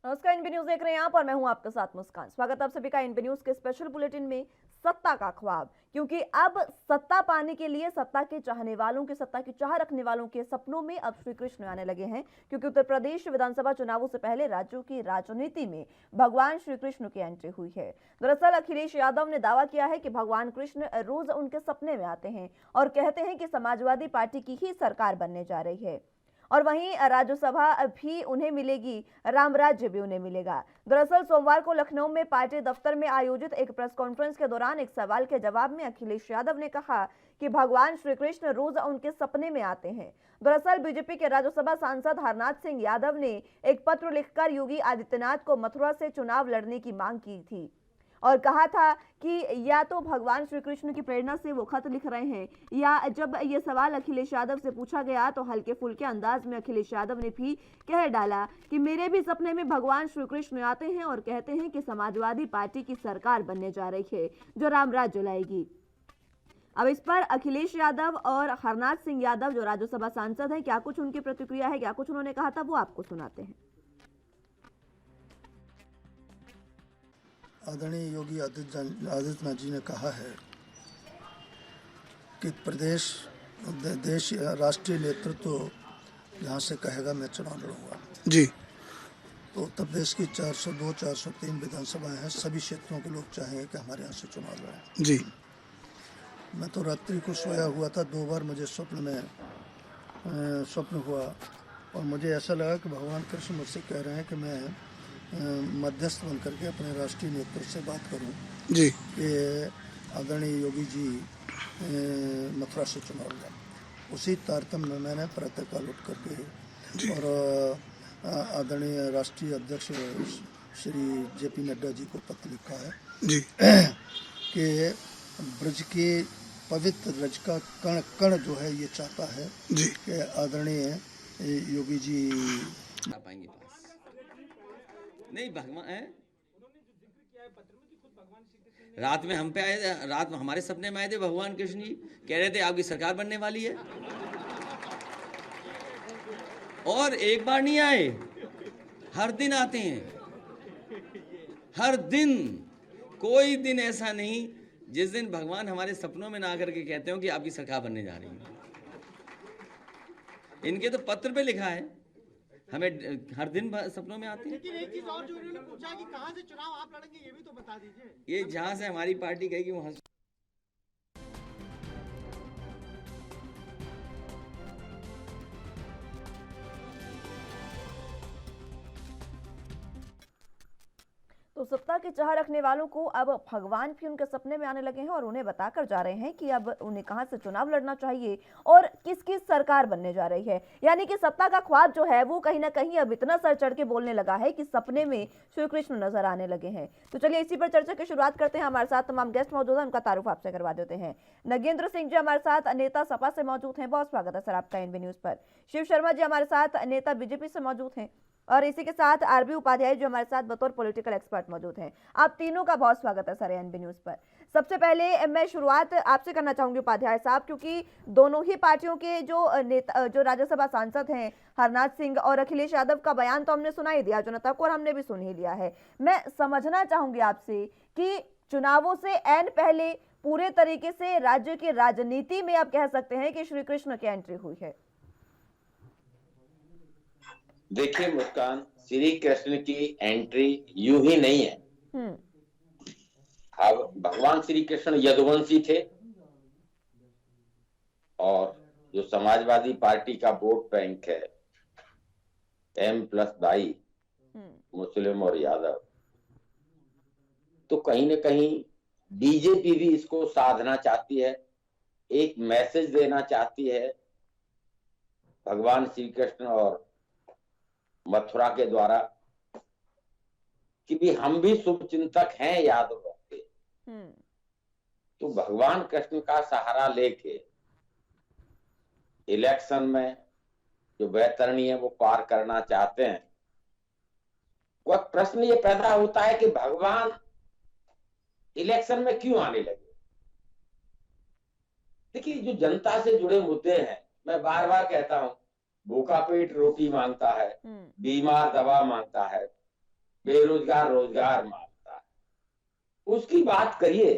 नमस्कार, NB news देख रहे हैं आप और मैं हूं आपके साथ मुस्कान। स्वागत आप सभी का एनबी न्यूज के स्पेशल बुलेटिन में। सत्ता का ख्वाब, क्योंकि अब सत्ता पाने के लिए सत्ता के चाहने वालों के, सत्ता की चाह रखने वालों के सपनों में अब श्री कृष्ण आने लगे हैं। क्योंकि उत्तर प्रदेश विधानसभा चुनावों से पहले राज्यों की राजनीति में भगवान श्री कृष्ण की एंट्री हुई है। दरअसल अखिलेश यादव ने दावा किया है कि भगवान कृष्ण रोज उनके सपने में आते हैं और कहते हैं कि समाजवादी पार्टी की ही सरकार बनने जा रही है और वहीं राज्यसभा भी उन्हें मिलेगी, राम राज्य भी उन्हें मिलेगा। दरअसल सोमवार को लखनऊ में पार्टी दफ्तर में आयोजित एक प्रेस कॉन्फ्रेंस के दौरान एक सवाल के जवाब में अखिलेश यादव ने कहा कि भगवान श्री कृष्ण रोज उनके सपने में आते हैं। दरअसल बीजेपी के राज्यसभा सांसद हरनाथ सिंह यादव ने एक पत्र लिखकर योगी आदित्यनाथ को मथुरा से चुनाव लड़ने की मांग की थी और कहा था कि या तो भगवान श्री कृष्ण की प्रेरणा से वो खत लिख रहे हैं, या जब ये सवाल अखिलेश यादव से पूछा गया तो हल्के फुल्के अंदाज में अखिलेश यादव ने भी कह डाला कि मेरे भी सपने में भगवान श्री कृष्ण आते हैं और कहते हैं कि समाजवादी पार्टी की सरकार बनने जा रही है जो राम राज्य लाएगी। अब इस पर अखिलेश यादव और हरनाथ सिंह यादव जो राज्यसभा सांसद हैं, क्या कुछ उनकी प्रतिक्रिया है, क्या कुछ उन्होंने कहा था, वो आपको सुनाते हैं। आदरणीय योगी आदित्यनाथ जी ने कहा है कि देश राष्ट्रीय नेतृत्व जहाँ से कहेगा मैं चुनाव लड़ूंगा जी। तो उत्तर प्रदेश की 402, 403 विधानसभाएं हैं, सभी क्षेत्रों के लोग चाहेंगे कि हमारे यहाँ से चुनाव लड़ें जी। मैं तो रात्रि को सोया हुआ था, 2 बार मुझे स्वप्न हुआ और मुझे ऐसा लगा कि भगवान कृष्ण मुझसे कह रहे हैं कि मैं मध्यस्थ बन करके अपने राष्ट्रीय नेतृत्व से बात करूं जी कि आदरणीय योगी जी मथुरा से चुनाव लड़ें। उसी तारतम्य में मैंने प्रातःकाल उठ करके और आदरणीय राष्ट्रीय अध्यक्ष श्री जेपी नड्डा जी को पत्र लिखा है जी कि ब्रज के पवित्र रज का कण कण जो है ये चाहता है जी कि आदरणीय योगी जी आ पाएंगे पास नहीं भगवान है। रात में हम पे आए थे, रात में हमारे सपने में आए थे भगवान कृष्ण जी, कह रहे थे आपकी सरकार बनने वाली है। और एक बार नहीं आए, हर दिन आते हैं, हर दिन। कोई दिन ऐसा नहीं जिस दिन भगवान हमारे सपनों में ना आकर के कहते हो कि आपकी सरकार बनने जा रही है। इनके तो पत्र पे लिखा है, हमें हर दिन सपनों में आते हैं। लेकिन एक चीज और जो उन्होंने पूछा कि कहां से चुनाव आप लड़ेंगे, ये भी तो बता दीजिए। ये जहां से हमारी पार्टी कहेगी वहां से। तो सत्ता की चाह रखने वालों को अब भगवान भी उनके सपने में आने लगे हैं और उन्हें बताकर जा रहे हैं कि अब उन्हें कहां से चुनाव लड़ना चाहिए और किस किस सरकार बनने जा रही है। यानी कि सत्ता का ख्वाब जो है वो कहीं ना कहीं अब इतना सर चढ़ के बोलने लगा है कि सपने में श्री कृष्ण नजर आने लगे हैं। तो चलिए इसी पर चर्चा की शुरुआत करते हैं। हमारे साथ तमाम गेस्ट मौजूद हैं, उनका तारुफ आपसे करवा देते हैं। नगेंद्र सिंह जी हमारे साथ नेता सपा से मौजूद हैं, बहुत स्वागत है सर आपका एनबी न्यूज पर। शिव शर्मा जी हमारे साथ नेता बीजेपी से मौजूद हैं और इसी के साथ आरबी उपाध्याय जो हमारे साथ बतौर पॉलिटिकल एक्सपर्ट मौजूद हैं। आप तीनों का बहुत स्वागत है सर एनबी न्यूज पर। सबसे पहले मैं शुरुआत आपसे करना चाहूंगी उपाध्याय साहब, क्योंकि दोनों ही पार्टियों के जो राज्यसभा सांसद हैं हरनाथ सिंह और अखिलेश यादव का बयान तो हमने सुना ही दिया जनता को और हमने भी सुन ही लिया है। मैं समझना चाहूंगी आपसे कि चुनावों से ऐन पहले पूरे तरीके से राज्य की राजनीति में आप कह सकते हैं कि श्री कृष्ण की एंट्री हुई है। देखिए मुस्कान, श्री कृष्ण की एंट्री यूं ही नहीं है। अब भगवान श्री कृष्ण यदुवंशी थे और जो समाजवादी पार्टी का वोट बैंक है M+22 मुस्लिम और यादव, तो कहीं न कहीं बीजेपी भी इसको साधना चाहती है, एक मैसेज देना चाहती है भगवान श्री कृष्ण और मथुरा के द्वारा कि भी हम भी शुभ चिंतक हैं यादव के। तो भगवान कृष्ण का सहारा लेके इलेक्शन में जो वैतरणी है वो पार करना चाहते हैं। वह प्रश्न ये पैदा होता है कि भगवान इलेक्शन में क्यों आने लगे। देखिए जो जनता से जुड़े मुद्दे हैं, मैं बार बार कहता हूं, भूखा पेट रोटी मांगता है, बीमार दवा मांगता है, बेरोजगार रोजगार मांगता है, उसकी बात करिए,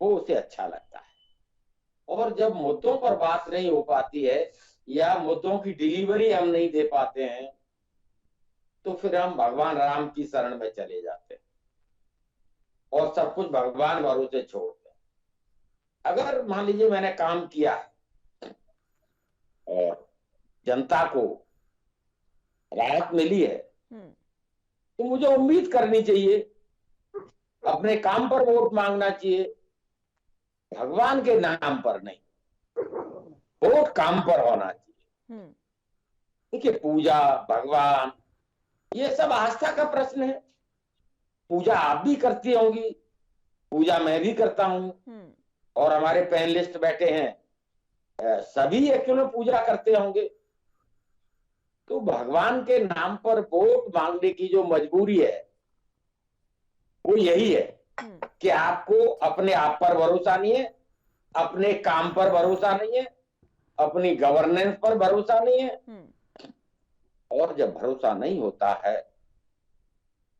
वो उसे अच्छा लगता है। और जब मुद्दों पर बात नहीं हो पाती है या मुद्दों की डिलीवरी हम नहीं दे पाते हैं, तो फिर हम भगवान राम की शरण में चले जाते हैं और सब कुछ भगवान भरोसे छोड़ते हैं। अगर मान लीजिए मैंने काम किया और जनता को राहत मिली है, तो मुझे उम्मीद करनी चाहिए, अपने काम पर वोट मांगना चाहिए, भगवान के नाम पर नहीं, वोट काम पर होना चाहिए। देखिए, पूजा भगवान ये सब आस्था का प्रश्न है। पूजा आप भी करती होंगी, पूजा मैं भी करता हूं, और हमारे पैनलिस्ट बैठे हैं, सभी एक्चुअली पूजा करते होंगे। तो भगवान के नाम पर वोट मांगने की जो मजबूरी है वो यही है कि आपको अपने आप पर भरोसा नहीं है, अपने काम पर भरोसा नहीं है, अपनी गवर्नेंस पर भरोसा नहीं है। और जब भरोसा नहीं होता है,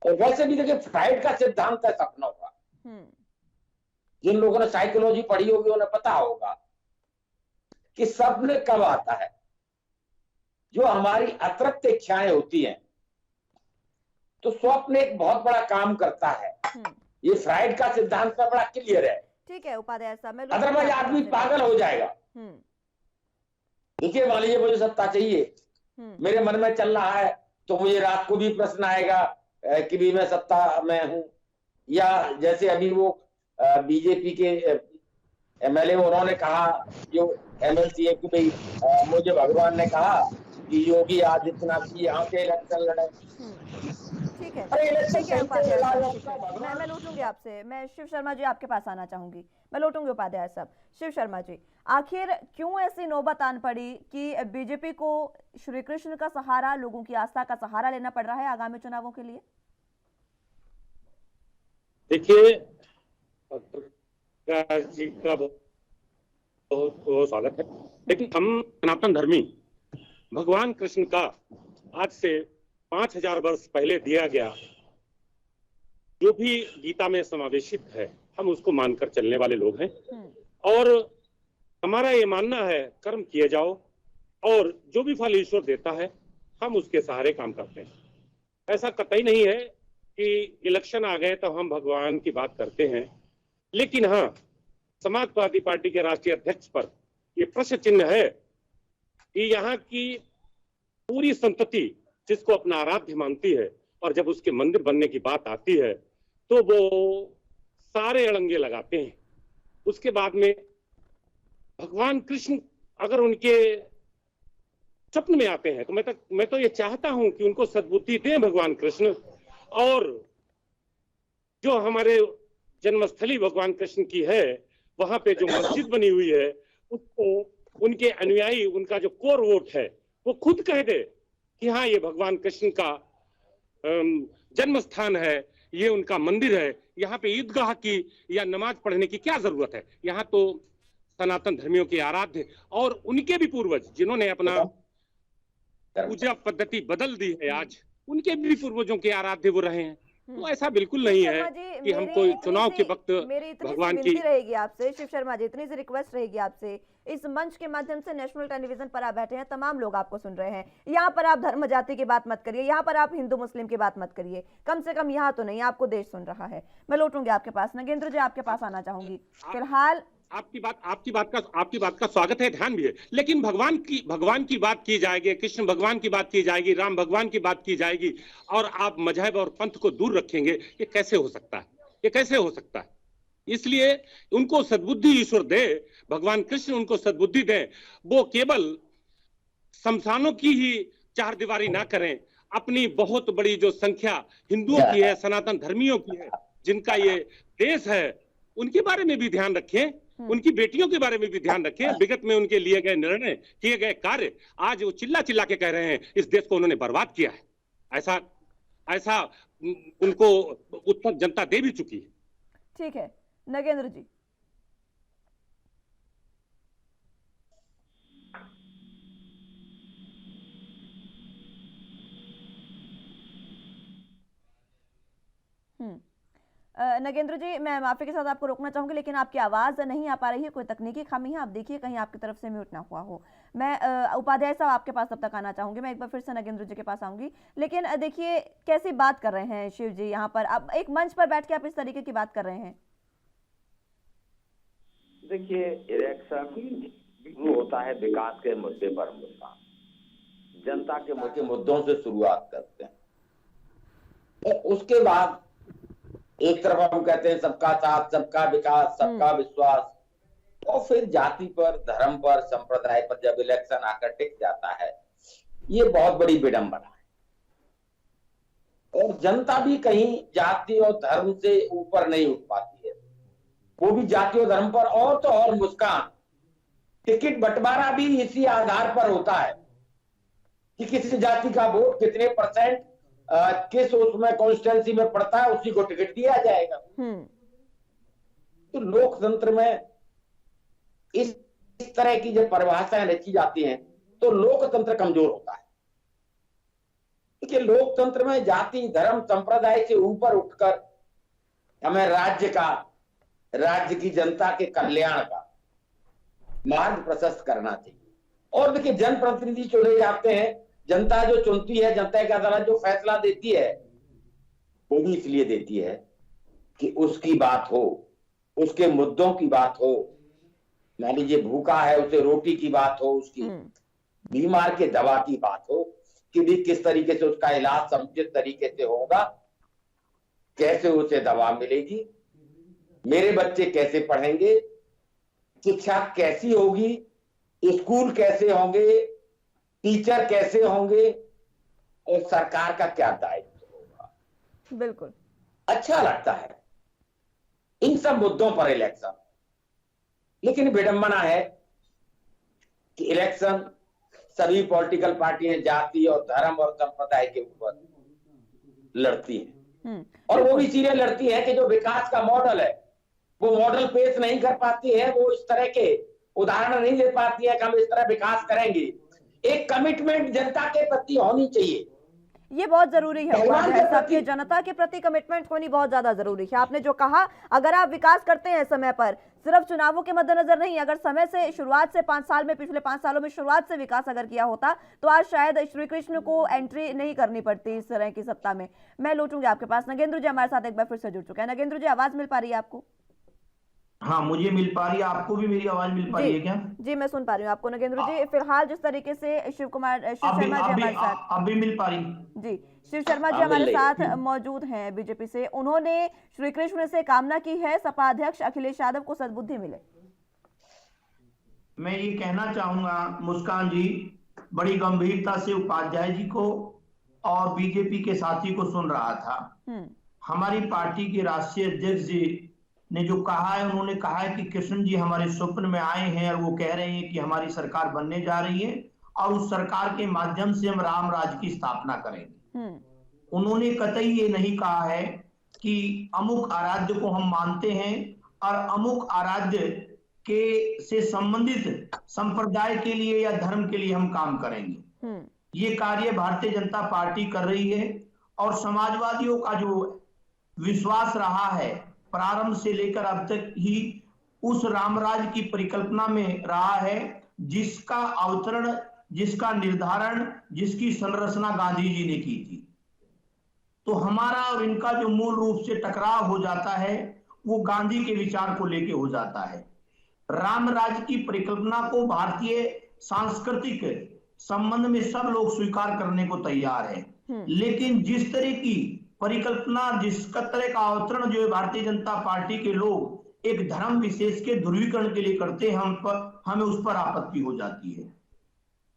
और वैसे भी देखिए फ्राइड का सिद्धांत है सपनों का। जिन लोगों ने साइकोलॉजी पढ़ी होगी उन्हें पता होगा कि सपने कब आता है, जो हमारी अतृप्त इच्छाएं होती हैं। तो स्वप्न एक बहुत बड़ा काम करता है। ये फ्राइड का सिद्धांत में बड़ा क्लियर है। ठीक है उपाध्याय साहब, मैं अदरवाइज आदमी पागल हो जाएगा। देखिए, मान लीजिए मुझे सत्ता चाहिए, मेरे मन में चल रहा है, तो मुझे रात को भी प्रश्न आएगा कि भी मैं सत्ता में हूं, या जैसे अभी वो बीजेपी के एमएलए उन्होंने कहा, जो एमएलसी है, कि भाई मुझे भगवान ने कहा कि योगी आदित्यनाथ जी यहाँ के इलेक्शन लड़े। ठीक है, अरे इलेक्शन ठीक है उपाध्याय साहब, मैं मैं लौटूंगी आपसे। मैं शिव शर्मा जी आपके पास आना चाहूंगी, मैं लौटूंगी उपाध्याय साहब। शिव शर्मा जी, आखिर क्यों ऐसी नौबत आन पड़ी कि बीजेपी को श्री कृष्ण का सहारा, लोगों की आस्था का सहारा लेना पड़ रहा है आगामी चुनावों के लिए? देखिए, जी का बहुत बहुत स्वागत है। लेकिन हम सनातन धर्मी भगवान कृष्ण का आज से 5000 वर्ष पहले दिया गया जो भी गीता में समावेशित है, हम उसको मानकर चलने वाले लोग हैं। और हमारा ये मानना है, कर्म किए जाओ और जो भी फल ईश्वर देता है हम उसके सहारे काम करते हैं। ऐसा कतई नहीं है कि इलेक्शन आ गए तो हम भगवान की बात करते हैं। लेकिन हाँ, समाजवादी पार्टी के राष्ट्रीय अध्यक्ष पर ये प्रश्न चिन्ह है कि यहाँ की पूरी संतति जिसको अपना आराध्य मानती है, और जब उसके मंदिर बनने की बात आती है तो वो सारे अड़ंगे लगाते हैं। उसके बाद में भगवान कृष्ण अगर उनके स्वप्न में आते हैं तो मैं तो ये चाहता हूं कि उनको सद्बुद्धि दें भगवान कृष्ण, और जो हमारे जन्मस्थली भगवान कृष्ण की है वहां पे जो मस्जिद बनी हुई है उसको उनके अनुयायी, उनका जो कोर वोट है, वो खुद कह दे कि हाँ, ये भगवान कृष्ण का जन्म स्थान है, ये उनका मंदिर है। यहाँ पे ईदगाह की या नमाज पढ़ने की क्या जरूरत है? यहाँ तो सनातन धर्मियों के आराध्य और उनके भी पूर्वज जिन्होंने अपना पूजा पद्धति बदल दी है, आज उनके भी पूर्वजों के आराध्य वो रहे हैं। तो ऐसा बिल्कुल नहीं है कि हमको चुनाव के वक्त भगवान की रहेगी आपसे। शिव शर्मा जी, इतनी सी रिक्वेस्ट रहेगी आपसे, इस मंच के माध्यम से नेशनल टेलीविजन पर आप बैठे हैं, तमाम लोग आपको सुन रहे हैं। यहाँ पर आप धर्म जाति की बात मत करिए, यहाँ पर आप हिंदू मुस्लिम की बात मत करिए, कम से कम यहाँ तो नहीं, आपको देश सुन रहा है। मैं लौटूंगी आपके पास, नगेंद्र जी आपके पास आना चाहूंगी। फिलहाल आपकी बात का स्वागत है, ध्यान भी है, लेकिन भगवान की बात की जाएगी, कृष्ण भगवान की बात की जाएगी, राम भगवान की बात की जाएगी, और आप मजहब और पंथ को दूर रखेंगे, ये कैसे हो सकता है? ये कैसे हो सकता है? इसलिए उनको सद्बुद्धि ईश्वर दे, भगवान कृष्ण उनको सद्बुद्धि दे। वो केवल शमशानों की ही चार दीवारी ना करें, अपनी बहुत बड़ी जो संख्या हिंदुओं की है, सनातन धर्मियों की है, जिनका ये देश है, उनके बारे में भी ध्यान रखें, उनकी बेटियों के बारे में भी ध्यान रखें। विगत में उनके लिए गए निर्णय, किए गए कार्य, आज वो चिल्ला चिल्ला के कह रहे हैं इस देश को उन्होंने बर्बाद किया है। ऐसा उनको उत्तर जनता दे भी चुकी है। ठीक है, नगेंद्र जी। नगेंद्र जी, मैं माफी के साथ आपको रोकना चाहूंगी, लेकिन आपकी आवाज नहीं आ पा रही है, कोई तकनीकी खामी है, आप देखिए कहीं आपकी तरफ से म्यूट ना हुआ हो। मैं उपाध्याय साहब आपके पास तब तक आना चाहूंगी, मैं एक बार फिर से नगेंद्र जी के पास आऊंगी। लेकिन देखिए कैसी बात कर रहे हैं शिव जी यहाँ पर, अब एक मंच पर बैठ के आप इस तरीके की बात कर रहे हैं। देखिए, इलेक्शन होता है विकास के मुद्दे पर मुद्दा, जनता के मुद्दों से शुरुआत करते हैं, और उसके बाद एक तरफ हम कहते हैं सबका साथ, सबका विकास, सबका विश्वास, और फिर जाति पर, धर्म पर, संप्रदाय पर जब इलेक्शन आकर टिक जाता है, ये बहुत बड़ी विडंबना है। और जनता भी कहीं जाति और धर्म से ऊपर नहीं उठ पाती है, वो भी जाति और धर्म पर और तो और मुस्कान। टिकट बंटवारा भी इसी आधार पर होता है कि किसी जाति का वोट कितने परसेंट किस उसमें कॉन्स्टिट्यूंसी में पड़ता है, उसी को टिकट दिया जाएगा। तो लोकतंत्र में इस तरह की जब परिभाषाएं रची जाती हैं तो लोकतंत्र कमजोर होता है, क्योंकि लोकतंत्र में जाति, धर्म, संप्रदाय से ऊपर उठकर हमें राज्य की जनता के कल्याण का मार्ग प्रशस्त करना चाहिए। और देखिए, जनप्रतिनिधि चुने जाते हैं, जनता जो चुनती है, जनता की अदालत जो फैसला देती है, वो भी इसलिए देती है कि उसकी बात हो, उसके मुद्दों की बात हो। मान लीजिए भूखा है, उसे रोटी की बात हो, उसकी बीमार के दवा की बात हो, कि भी किस तरीके से उसका इलाज समुचित तरीके से होगा, कैसे उसे दवा मिलेगी, मेरे बच्चे कैसे पढ़ेंगे, शिक्षा कैसी होगी, स्कूल कैसे होंगे, टीचर कैसे होंगे, और सरकार का क्या दायित्व होगा। बिल्कुल अच्छा लगता है इन सब मुद्दों पर इलेक्शन, लेकिन विडंबना है कि इलेक्शन सभी पॉलिटिकल पार्टियां जाति और धर्म और संप्रदाय के ऊपर लड़ती हैं, और वो भी इसीलिए लड़ती है कि जो विकास का मॉडल है वो मॉडल पेश नहीं कर पाती है, वो इस तरह के उदाहरण नहीं दे पाती है कि हम इस तरह विकास करेंगे। एक कमिटमेंट जनता के प्रति होनी चाहिए, ये बहुत जरूरी है। सबके जनता के प्रति कमिटमेंट होनी बहुत ज्यादा जरूरी है। आपने जो कहा, अगर आप विकास करते हैं समय पर, सिर्फ चुनावों के मद्देनजर नहीं, अगर समय से शुरुआत से 5 साल में, पिछले 5 सालों में शुरुआत से विकास अगर किया होता तो आज शायद श्री कृष्ण को एंट्री नहीं करनी पड़ती इस तरह की सत्ता में। मैं लौटूंगी आपके पास। नगेंद्र जी हमारे साथ एक बार फिर से जुड़ चुके हैं। नगेंद्र जी, आवाज मिल पा रही है आपको? हाँ, मुझे मिल पा रही है। आपको भी मेरी आवाज मिल पा रही है क्या? जी, मैं सुन पा रही हूँ आपको। नगेंद्र जी, फिलहाल जिस तरीके से शिव शर्मा जी हमारे साथ, अब भी मिल पा रही जी, शिव शर्मा जी हमारे साथ मौजूद हैं बीजेपी से, उन्होंने श्री कृष्ण से कामना की है सपा अध्यक्ष अखिलेश यादव को सद्बुद्धि मिले। मैं ये कहना चाहूंगा मुस्कान जी, बड़ी गंभीरता से उपाध्याय जी को और बीजेपी के साथी को सुन रहा था। हमारी पार्टी के राष्ट्रीय अध्यक्ष जी ने जो कहा है, उन्होंने कहा है कि कृष्ण जी हमारे स्वप्न में आए हैं और वो कह रहे हैं कि हमारी सरकार बनने जा रही है और उस सरकार के माध्यम से हम राम राज्य की स्थापना करेंगे। उन्होंने कतई ये नहीं कहा है कि अमुक आराध्य को हम मानते हैं और अमुक आराध्य के से संबंधित संप्रदाय के लिए या धर्म के लिए हम काम करेंगे। ये कार्य भारतीय जनता पार्टी कर रही है, और समाजवादियों का जो विश्वास रहा है प्रारंभ से लेकर अब तक ही उस रामराज की परिकल्पना में रहा है, जिसका अवतरण, जिसका निर्धारण, जिसकी संरचना गांधी जी ने की थी। तो हमारा और इनका जो मूल रूप से टकराव हो जाता है वो गांधी के विचार को लेके हो जाता है। रामराज की परिकल्पना को भारतीय सांस्कृतिक संबंध में सब लोग स्वीकार करने को तैयार है, लेकिन जिस तरह की परिकल्पना, जिस तरह का अवतरण जो है भारतीय जनता पार्टी के लोग एक धर्म विशेष के ध्रुवीकरण के लिए करते हैं, हमें उस पर आपत्ति हो जाती है।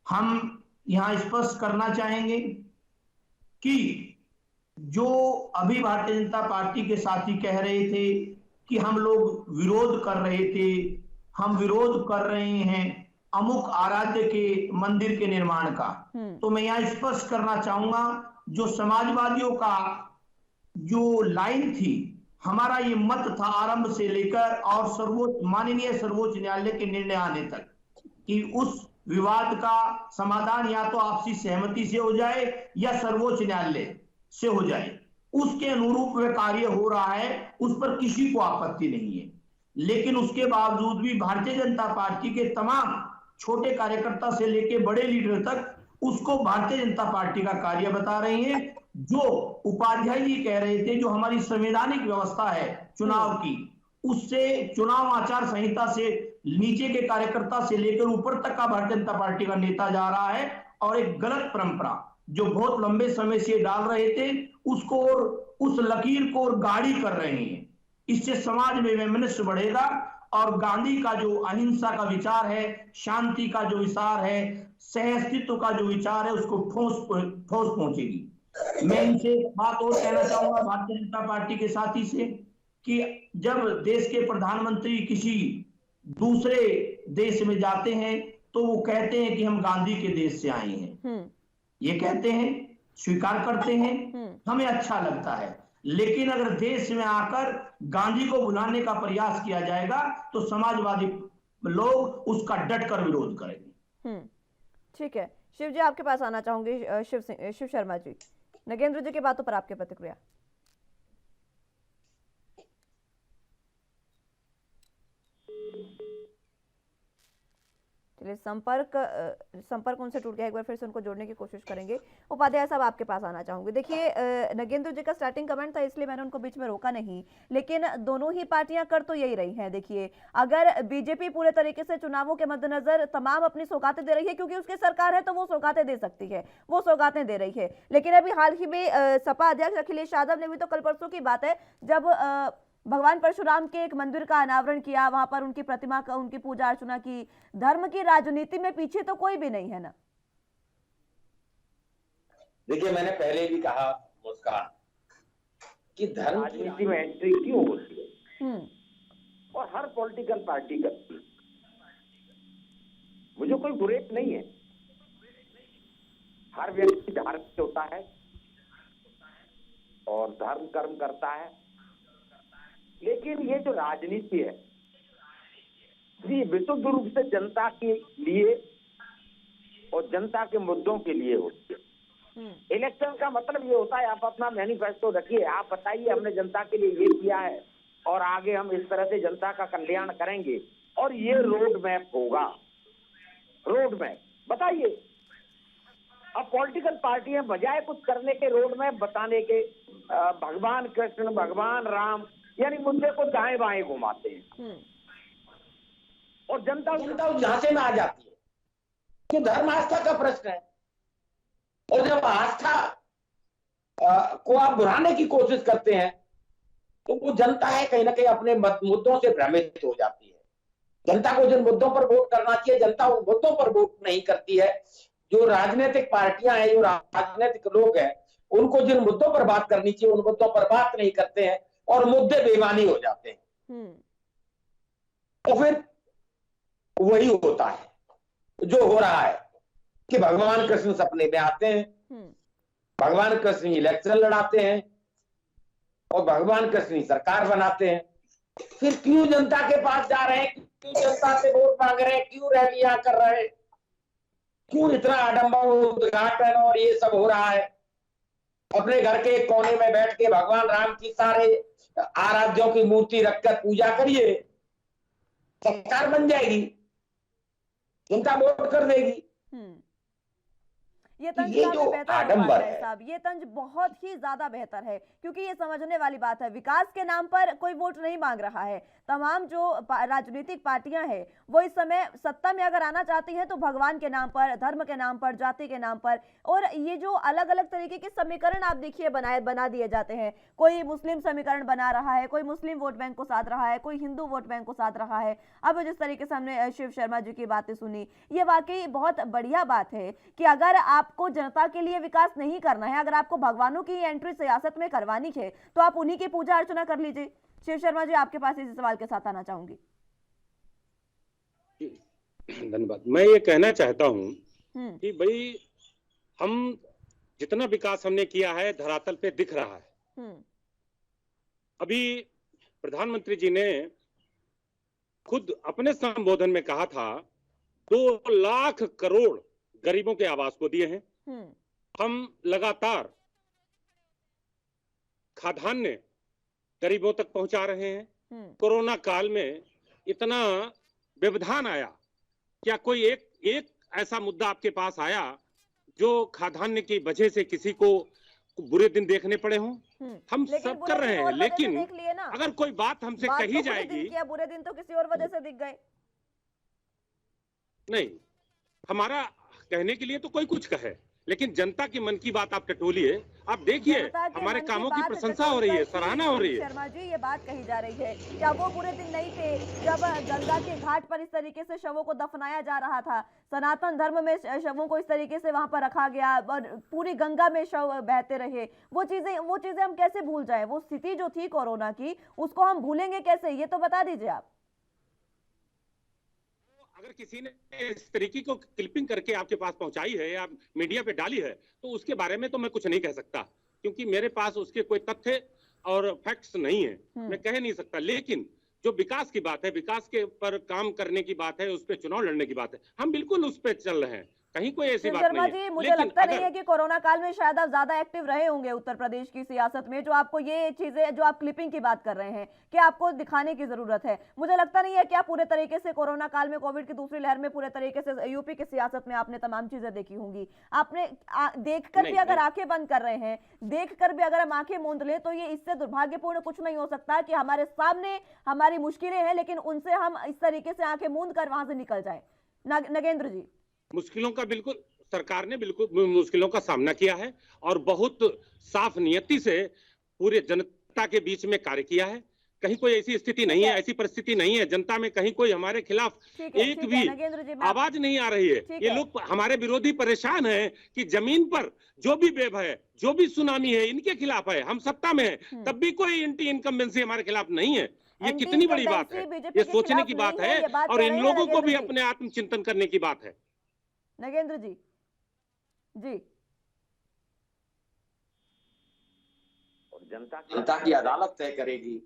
हम यहां स्पष्ट करना चाहेंगे कि जो अभी भारतीय जनता पार्टी के साथी कह रहे थे कि हम लोग विरोध कर रहे थे, हम विरोध कर रहे हैं अमुक आराध्य के मंदिर के निर्माण का, तो मैं यहाँ स्पष्ट करना चाहूंगा, जो समाजवादियों का जो लाइन थी, हमारा ये मत था आरंभ से लेकर और माननीय सर्वोच्च न्यायालय के निर्णय आने तक, कि उस विवाद का समाधान या तो आपसी सहमति से हो जाए या सर्वोच्च न्यायालय से हो जाए। उसके अनुरूप वह कार्य हो रहा है, उस पर किसी को आपत्ति नहीं है। लेकिन उसके बावजूद भी भारतीय जनता पार्टी के तमाम छोटे कार्यकर्ता से लेकर बड़े लीडर तक उसको भारतीय जनता पार्टी का कार्य बता रहे हैं। जो उपाध्याय जी कह रहे थे, जो हमारी संवैधानिक व्यवस्था है चुनाव की, उससे चुनाव आचार संहिता से नीचे के कार्यकर्ता से लेकर ऊपर तक का भारतीय जनता पार्टी का नेता जा रहा है और एक गलत परंपरा जो बहुत लंबे समय से डाल रहे थे उसको और उस लकीर को और गाड़ी कर रहे हैं। इससे समाज में वैमनस्य बढ़ेगा और गांधी का जो अहिंसा का विचार है, शांति का जो विचार है, सहअस्तित्व का जो विचार है, उसको ठोस पहुंचेगी। मैं इनसे बात और कहना चाहूंगा भारतीय जनता पार्टी के साथी से कि जब देश के प्रधानमंत्री किसी दूसरे देश में जाते हैं तो वो कहते हैं कि हम गांधी के देश से आए हैं, ये कहते हैं, स्वीकार करते हैं, हमें अच्छा लगता है। लेकिन अगर देश में आकर गांधी को बुलाने का प्रयास किया जाएगा तो समाजवादी लोग उसका डटकर विरोध करेंगे। ठीक है, शिव जी आपके पास आना चाहूंगी। शिव शर्मा जी, नगेंद्र जी की बातों पर आपकी प्रतिक्रिया। चलिए, संपर्क उनसे टूट गया, एक बार फिर से उनको जोड़ने की कोशिश करेंगे। उपाध्याय साहब आपके पास आना चाहूंगी। देखिए, नगेंद्र जी का स्टार्टिंग कमेंट था इसलिए मैंने उनको बीच में रोका नहीं, लेकिन दोनों ही पार्टियां कर तो यही रही हैं। देखिए, अगर बीजेपी पूरे तरीके से चुनावों के मद्देनजर तमाम अपनी सौगातें दे रही है, क्योंकि उसकी सरकार है तो वो सौगातें दे सकती है, वो सौगातें दे रही है। लेकिन अभी हाल ही में सपा अध्यक्ष अखिलेश यादव ने भी, तो कल परसों की बात है, जब भगवान परशुराम के एक मंदिर का अनावरण किया, वहां पर उनकी प्रतिमा का, उनकी पूजा अर्चना की। धर्म की राजनीति में पीछे तो कोई भी नहीं है ना। देखिए, मैंने पहले भी कहा मुस्कान कि धर्म राजनीति में एंट्री क्यों होती है और हर पॉलिटिकल पार्टी करती है। मुझे कोई बुरेक नहीं है, हर व्यक्ति धार्मिक होता है और धर्म कर्म करता है। लेकिन ये जो राजनीति है, ये विशुद्ध रूप से जनता के लिए और जनता के मुद्दों के लिए होती है। इलेक्शन का मतलब ये होता है, आप अपना मैनिफेस्टो रखिए, आप बताइए हमने जनता के लिए ये किया है और आगे हम इस तरह से जनता का कल्याण करेंगे और ये रोड मैप होगा। रोड मैप बताइए। अब पॉलिटिकल पार्टियां बजाय कुछ करने के रोड मैप बताने के भगवान कृष्ण, भगवान राम यानी मुद्दे को दाएं बाएं घुमाते हैं और जनता उस झांसे में आ जाती है कि धर्म आस्था का प्रश्न है। और जब आस्था को आप बुलाने की कोशिश करते हैं तो वो जनता है कहीं ना कहीं अपने मुद्दों से भ्रमित हो जाती है। जनता को जिन मुद्दों पर वोट करना चाहिए, जनता उन मुद्दों पर वोट नहीं करती है। जो राजनीतिक पार्टियां हैं, जो राजनीतिक लोग हैं, उनको जिन मुद्दों पर बात करनी चाहिए उन मुद्दों पर बात नहीं करते हैं और मुद्दे बेईमानी हो जाते हैं। तो फिर वही होता है जो हो रहा है कि भगवान कृष्ण सपने में आते हैं, भगवान कृष्ण इलेक्शन लड़ाते हैं और भगवान कृष्ण सरकार बनाते हैं। फिर क्यों जनता के पास जा रहे हैं, क्यों जनता से वोट मांग रहे हैं, क्यों रैलियां कर रहे हैं, क्यों इतना आडंबर उद्घाटन और ये सब हो रहा है। अपने घर के कोने में बैठ के भगवान राम की सारे आराध्यों की मूर्ति रखकर पूजा करिए, सरकार बन जाएगी, जनता वोट कर देगी। ये तंज काफी बेहतर है साहब, ये तंज बहुत ही ज्यादा बेहतर है, क्योंकि ये समझने वाली बात है, विकास के नाम पर कोई वोट नहीं मांग रहा है। तमाम जो राजनीतिक पार्टियां हैं वो इस समय सत्ता में अगर आना चाहती हैं तो भगवान के नाम पर, धर्म के नाम पर, जाति के नाम पर, और ये जो अलग अलग तरीके के समीकरण आप देखिए बना दिए जाते हैं। कोई मुस्लिम समीकरण बना रहा है, कोई मुस्लिम वोट बैंक को साध रहा है, कोई हिंदू वोट बैंक को साध रहा है। अब जिस तरीके से हमने शिव शर्मा जी की बातें सुनी, ये वाकई बहुत बढ़िया बात है कि अगर आपको जनता के लिए विकास नहीं करना है, अगर आपको भगवानों की एंट्री सियासत में करवानी है तो आप उन्हीं की पूजा अर्चना कर लीजिए। शिव शर्मा जी आपके पास इसी सवाल के साथ आना चाहूंगी। धन्यवाद। मैं ये कहना चाहता हूं कि भाई हम जितना विकास हमने किया है धरातल पे दिख रहा है। अभी प्रधानमंत्री जी ने खुद अपने संबोधन में कहा था 2 लाख करोड़ गरीबों के आवास को दिए हैं। हम लगातार खाद्यान्न गरीबों तक पहुंचा रहे हैं। कोरोना काल में इतना व्यवधान आया, क्या कोई एक ऐसा मुद्दा आपके पास आया जो खाद्यान्न की वजह से किसी को बुरे दिन देखने पड़े हों? हम सब कर रहे हैं, लेकिन अगर कोई बात हमसे कही जाएगी, बुरे दिन तो किसी और वजह से दिख गए। नहीं, हमारा कहने के लिए तो कोई कुछ कहे, लेकिन जनता की मन की बात आप टटोलिए। आप देखिए हमारे कामों की प्रशंसा हो रही है, सराहना हो रही है। शर्मा जी, ये बात कही जा रही है, क्या वो बुरे दिन नहीं थे जब गंगा के घाट पर इस तरीके से शवों को दफनाया जा रहा था? सनातन धर्म में शवों को इस तरीके से वहां पर रखा गया और पूरी गंगा में शव बहते रहे। वो चीजें हम कैसे भूल जाए? वो स्थिति जो थी कोरोना की, उसको हम भूलेंगे कैसे? ये तो बता दीजिए आप। अगर किसी ने इस तरीके को क्लिपिंग करके आपके पास पहुंचाई है या मीडिया पे डाली है, तो उसके बारे में तो मैं कुछ नहीं कह सकता, क्योंकि मेरे पास उसके कोई तथ्य और फैक्ट्स नहीं है, मैं कह नहीं सकता। लेकिन जो विकास की बात है, विकास के पर काम करने की बात है, उस पर चुनाव लड़ने की बात है, हम बिल्कुल उस पर चल रहे हैं, कहीं कोई ऐसी बात नहीं है। मुझे लगता नहीं है कि कोरोना काल में शायद आप ज्यादा एक्टिव रहे होंगे उत्तर प्रदेश की सियासत में, जो आपको ये चीजें, जो आप क्लिपिंग की बात कर रहे हैं, कि आपको दिखाने की जरूरत है। मुझे लगता नहीं है कि आप पूरे तरीके से कोरोना काल में, कोविड की दूसरी लहर में पूरे तरीके से यूपी की सियासत में आपने तमाम चीजें देखी होंगी। आपने देखकर भी अगर आंखें बंद कर रहे हैं, देखकर भी अगर हम आंखें मूंद लें, तो ये इससे दुर्भाग्यपूर्ण कुछ नहीं हो सकता कि हमारे सामने हमारी मुश्किलें हैं, लेकिन उनसे हम इस तरीके से आंखें मूंद कर वहां से निकल जाए। नगेंद्र जी, मुश्किलों का बिल्कुल, सरकार ने बिल्कुल मुश्किलों का सामना किया है और बहुत साफ नियति से पूरे जनता के बीच में कार्य किया है। कहीं कोई ऐसी स्थिति नहीं है, ऐसी परिस्थिति नहीं है जनता में, कहीं कोई हमारे खिलाफ एक भी आवाज नहीं आ रही है। ये लोग, हमारे विरोधी परेशान हैं कि जमीन पर जो भी वेव है, जो भी सुनामी है, इनके खिलाफ है। हम सत्ता में है, तब भी कोई एंटी इनकम्बेंसी हमारे खिलाफ नहीं है। ये कितनी बड़ी बात है, ये सोचने की बात है, और इन लोगों को भी अपने आत्मचिंतन करने की बात है। नगेंद्र जी, जी, और जनता की अदालत तय करेगी।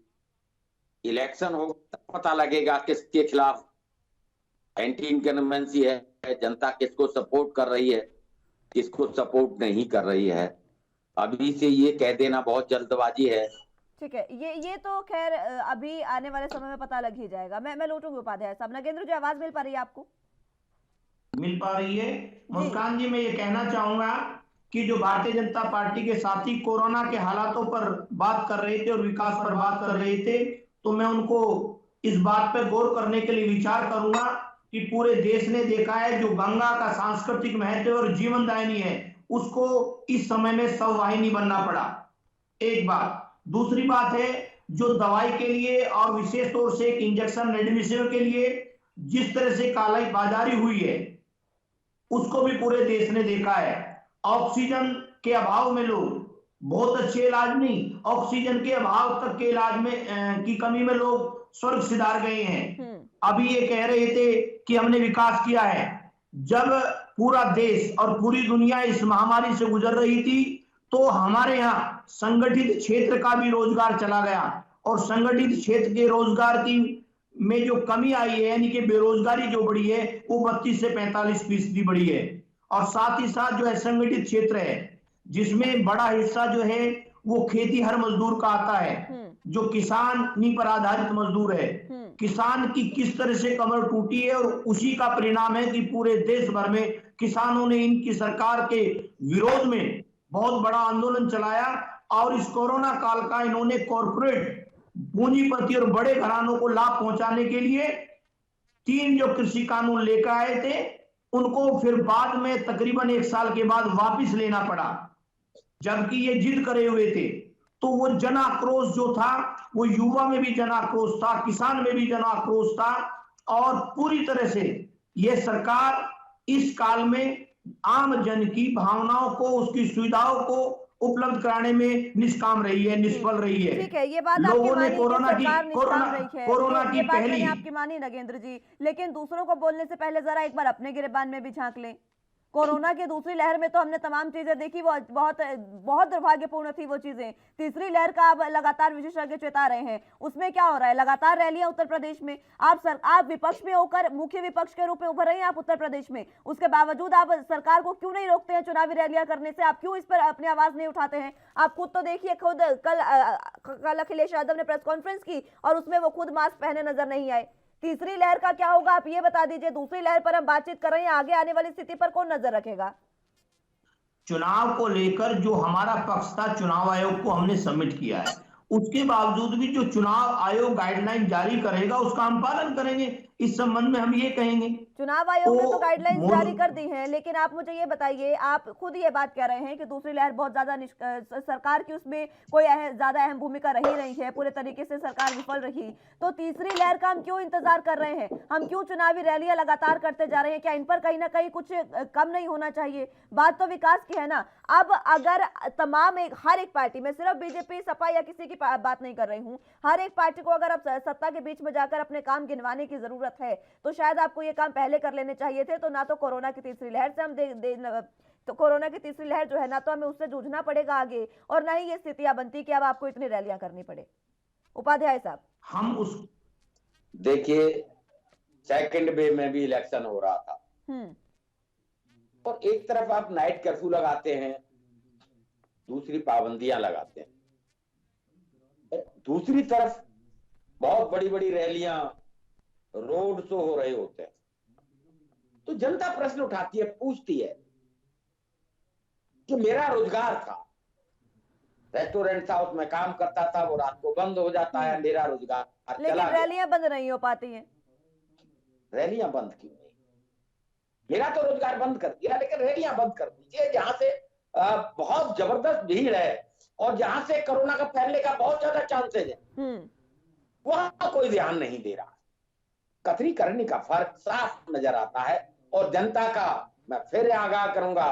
इलेक्शन होगा तब पता लगेगा किसके खिलाफ एंटी इनकम्बेंसी है, जनता किसको सपोर्ट कर रही है, किसको सपोर्ट नहीं कर रही है। अभी से ये कह देना बहुत जल्दबाजी है। ठीक है, ये तो खैर अभी आने वाले समय में पता लग ही जाएगा। मैं लौटूंगी उपाध्याय साहब। नगेंद्र जी, आवाज मिल पा रही है आपको? मिल पा रही है। मुस्कान जी, मैं ये कहना चाहूंगा कि जो भारतीय जनता पार्टी के साथी कोरोना के हालातों पर बात कर रहे थे और विकास पर बात कर रहे थे, तो मैं उनको इस बात पर गौर करने के लिए विचार करूंगा कि पूरे देश ने देखा है जो गंगा का सांस्कृतिक महत्व और जीवनदायिनी है, उसको इस समय में सवाहिनी बनना पड़ा। एक बात। दूसरी बात है, जो दवाई के लिए और विशेष तौर से एक इंजेक्शन रेमडेसिविर के लिए जिस तरह से कालाई बाजारी हुई है, उसको भी पूरे देश ने देखा है। ऑक्सीजन के अभाव में लोग, बहुत अच्छे इलाज नहीं, ऑक्सीजन के अभाव तक के इलाज में की कमी में लोग स्वर्ग सिधार गए हैं। अभी ये कह रहे थे कि हमने विकास किया है। जब पूरा देश और पूरी दुनिया इस महामारी से गुजर रही थी, तो हमारे यहाँ संगठित क्षेत्र का भी रोजगार चला गया, और संगठित क्षेत्र के रोजगार की में जो कमी आई है, यानी कि बेरोजगारी जो बढ़ी है, वो 32 से 45% बढ़ी है। और साथ ही साथ जो असंगठित क्षेत्र है, जिसमें बड़ा हिस्सा जो है वो खेती हर मजदूर का आता है, जो किसानी पर आधारित मजदूर है, किसान की किस तरह से कमर टूटी है, और उसी का परिणाम है कि पूरे देश भर में किसानों ने इनकी सरकार के विरोध में बहुत बड़ा आंदोलन चलाया। और इस कोरोना काल का इन्होंने कॉर्पोरेट पूंजीपति और बड़े घरानों को लाभ पहुंचाने के लिए 3 जो कृषि कानून लेकर आए थे, उनको फिर बाद में तकरीबन 1 साल के बाद वापस लेना पड़ा, जबकि ये जिद करे हुए थे। तो वो जन आक्रोश जो था, वो युवा में भी जन आक्रोश था, किसान में भी जन आक्रोश था, और पूरी तरह से ये सरकार इस काल में आम जन की भावनाओं को, उसकी सुविधाओं को उपलब्ध कराने में निष्काम रही है, निष्फल रही है। ठीक है, ये बात लोगों ने कोरोना की पहली आपकी मानी नगेंद्र जी, लेकिन दूसरों को बोलने से पहले जरा एक बार अपने गिरेबान में भी झांक लें। कोरोना की दूसरी लहर में तो हमने तमाम चीजें देखी, वो बहुत बहुत दुर्भाग्यपूर्ण थी वो चीजें। तीसरी लहर का अब लगातार विशेषज्ञ चेता रहे हैं, उसमें क्या हो रहा है? लगातार रैलियां उत्तर प्रदेश में, आप विपक्ष में होकर मुख्य विपक्ष के रूप में उभर रहे हैं आप उत्तर प्रदेश में, उसके बावजूद आप सरकार को क्यों नहीं रोकते हैं चुनावी रैलियां करने से? आप क्यों इस पर अपनी आवाज नहीं उठाते हैं? आप खुद तो देखिए, खुद कल अखिलेश यादव ने प्रेस कॉन्फ्रेंस की और उसमें वो खुद मास्क पहने नजर नहीं आए। तीसरी लहर का क्या होगा, आप ये बता दीजिए। दूसरी लहर पर हम बातचीत कर रहे हैं, आगे आने वाली स्थिति पर कौन नजर रखेगा? चुनाव को लेकर जो हमारा पक्ष था, चुनाव आयोग को हमने सबमिट किया है, उसके बावजूद भी जो चुनाव आयोग गाइडलाइन जारी करेगा उसका हम पालन करेंगे। इस संबंध में हम ये कहेंगे, चुनाव आयोग ने तो गाइडलाइंस जारी कर दी हैं, लेकिन आप मुझे ये बताइए, आप खुद ये बात कह रहे हैं कि दूसरी लहर बहुत ज्यादा सरकार की उसमें कोई ज्यादा अहम भूमिका रही नहीं है, पूरे तरीके से सरकार विफल रही, तो तीसरी लहर का हम क्यों इंतजार कर रहे हैं? हम क्यों चुनावी रैलियां लगातार करते जा रहे हैं? क्या इन पर कहीं ना कहीं कुछ कम नहीं होना चाहिए? बात तो विकास की है ना। अब अगर तमाम हर एक पार्टी में, सिर्फ बीजेपी सपा या किसी की बात नहीं कर रही हूँ, हर एक पार्टी को अगर अब सत्ता के बीच में जाकर अपने काम गिनवाने की जरूरत है तो शायद आपको ये काम पहले कर लेने चाहिए थे। तो ना तो कोरोना की तीसरी लहर से हम तो कोरोना की तीसरी लहर जो है ना, तो हमें उससे जूझना पड़ेगा आगे, और ना ही ये स्थितियां बनती कि अब आपको इतनी रैलियां करनी पड़े। उपाध्याय साहब, हम उस देखिए, सेकंड वेव में भी इलेक्शन हो रहा था और एक तरफ आप नाइट कर्फ्यू लगाते हैं, दूसरी पाबंदियां लगाते हैं, दूसरी तरफ बहुत बड़ी बड़ी रैलियां, रोड शो हो रहे होते हैं, तो जनता प्रश्न उठाती है, पूछती है कि मेरा रोजगार था, रेस्टोरेंट था, उसमें काम करता था, वो रात को बंद हो जाता है, मेरा रोजगार चला लेकिन गया। रैलियां बंद नहीं हो पाती हैं। रैलियां बंद क्यों नहीं? मेरा तो रोजगार बंद कर दिया, लेकिन रैलियां बंद कर दीजिए। जहां से बहुत जबरदस्त भीड़ है और जहां से कोरोना का फैलने का बहुत ज्यादा चांसेस है, वहां कोई ध्यान नहीं दे रहा। कथनी करने का फर्क साफ नजर आता है और जनता का, मैं फिर आगाह करूंगा,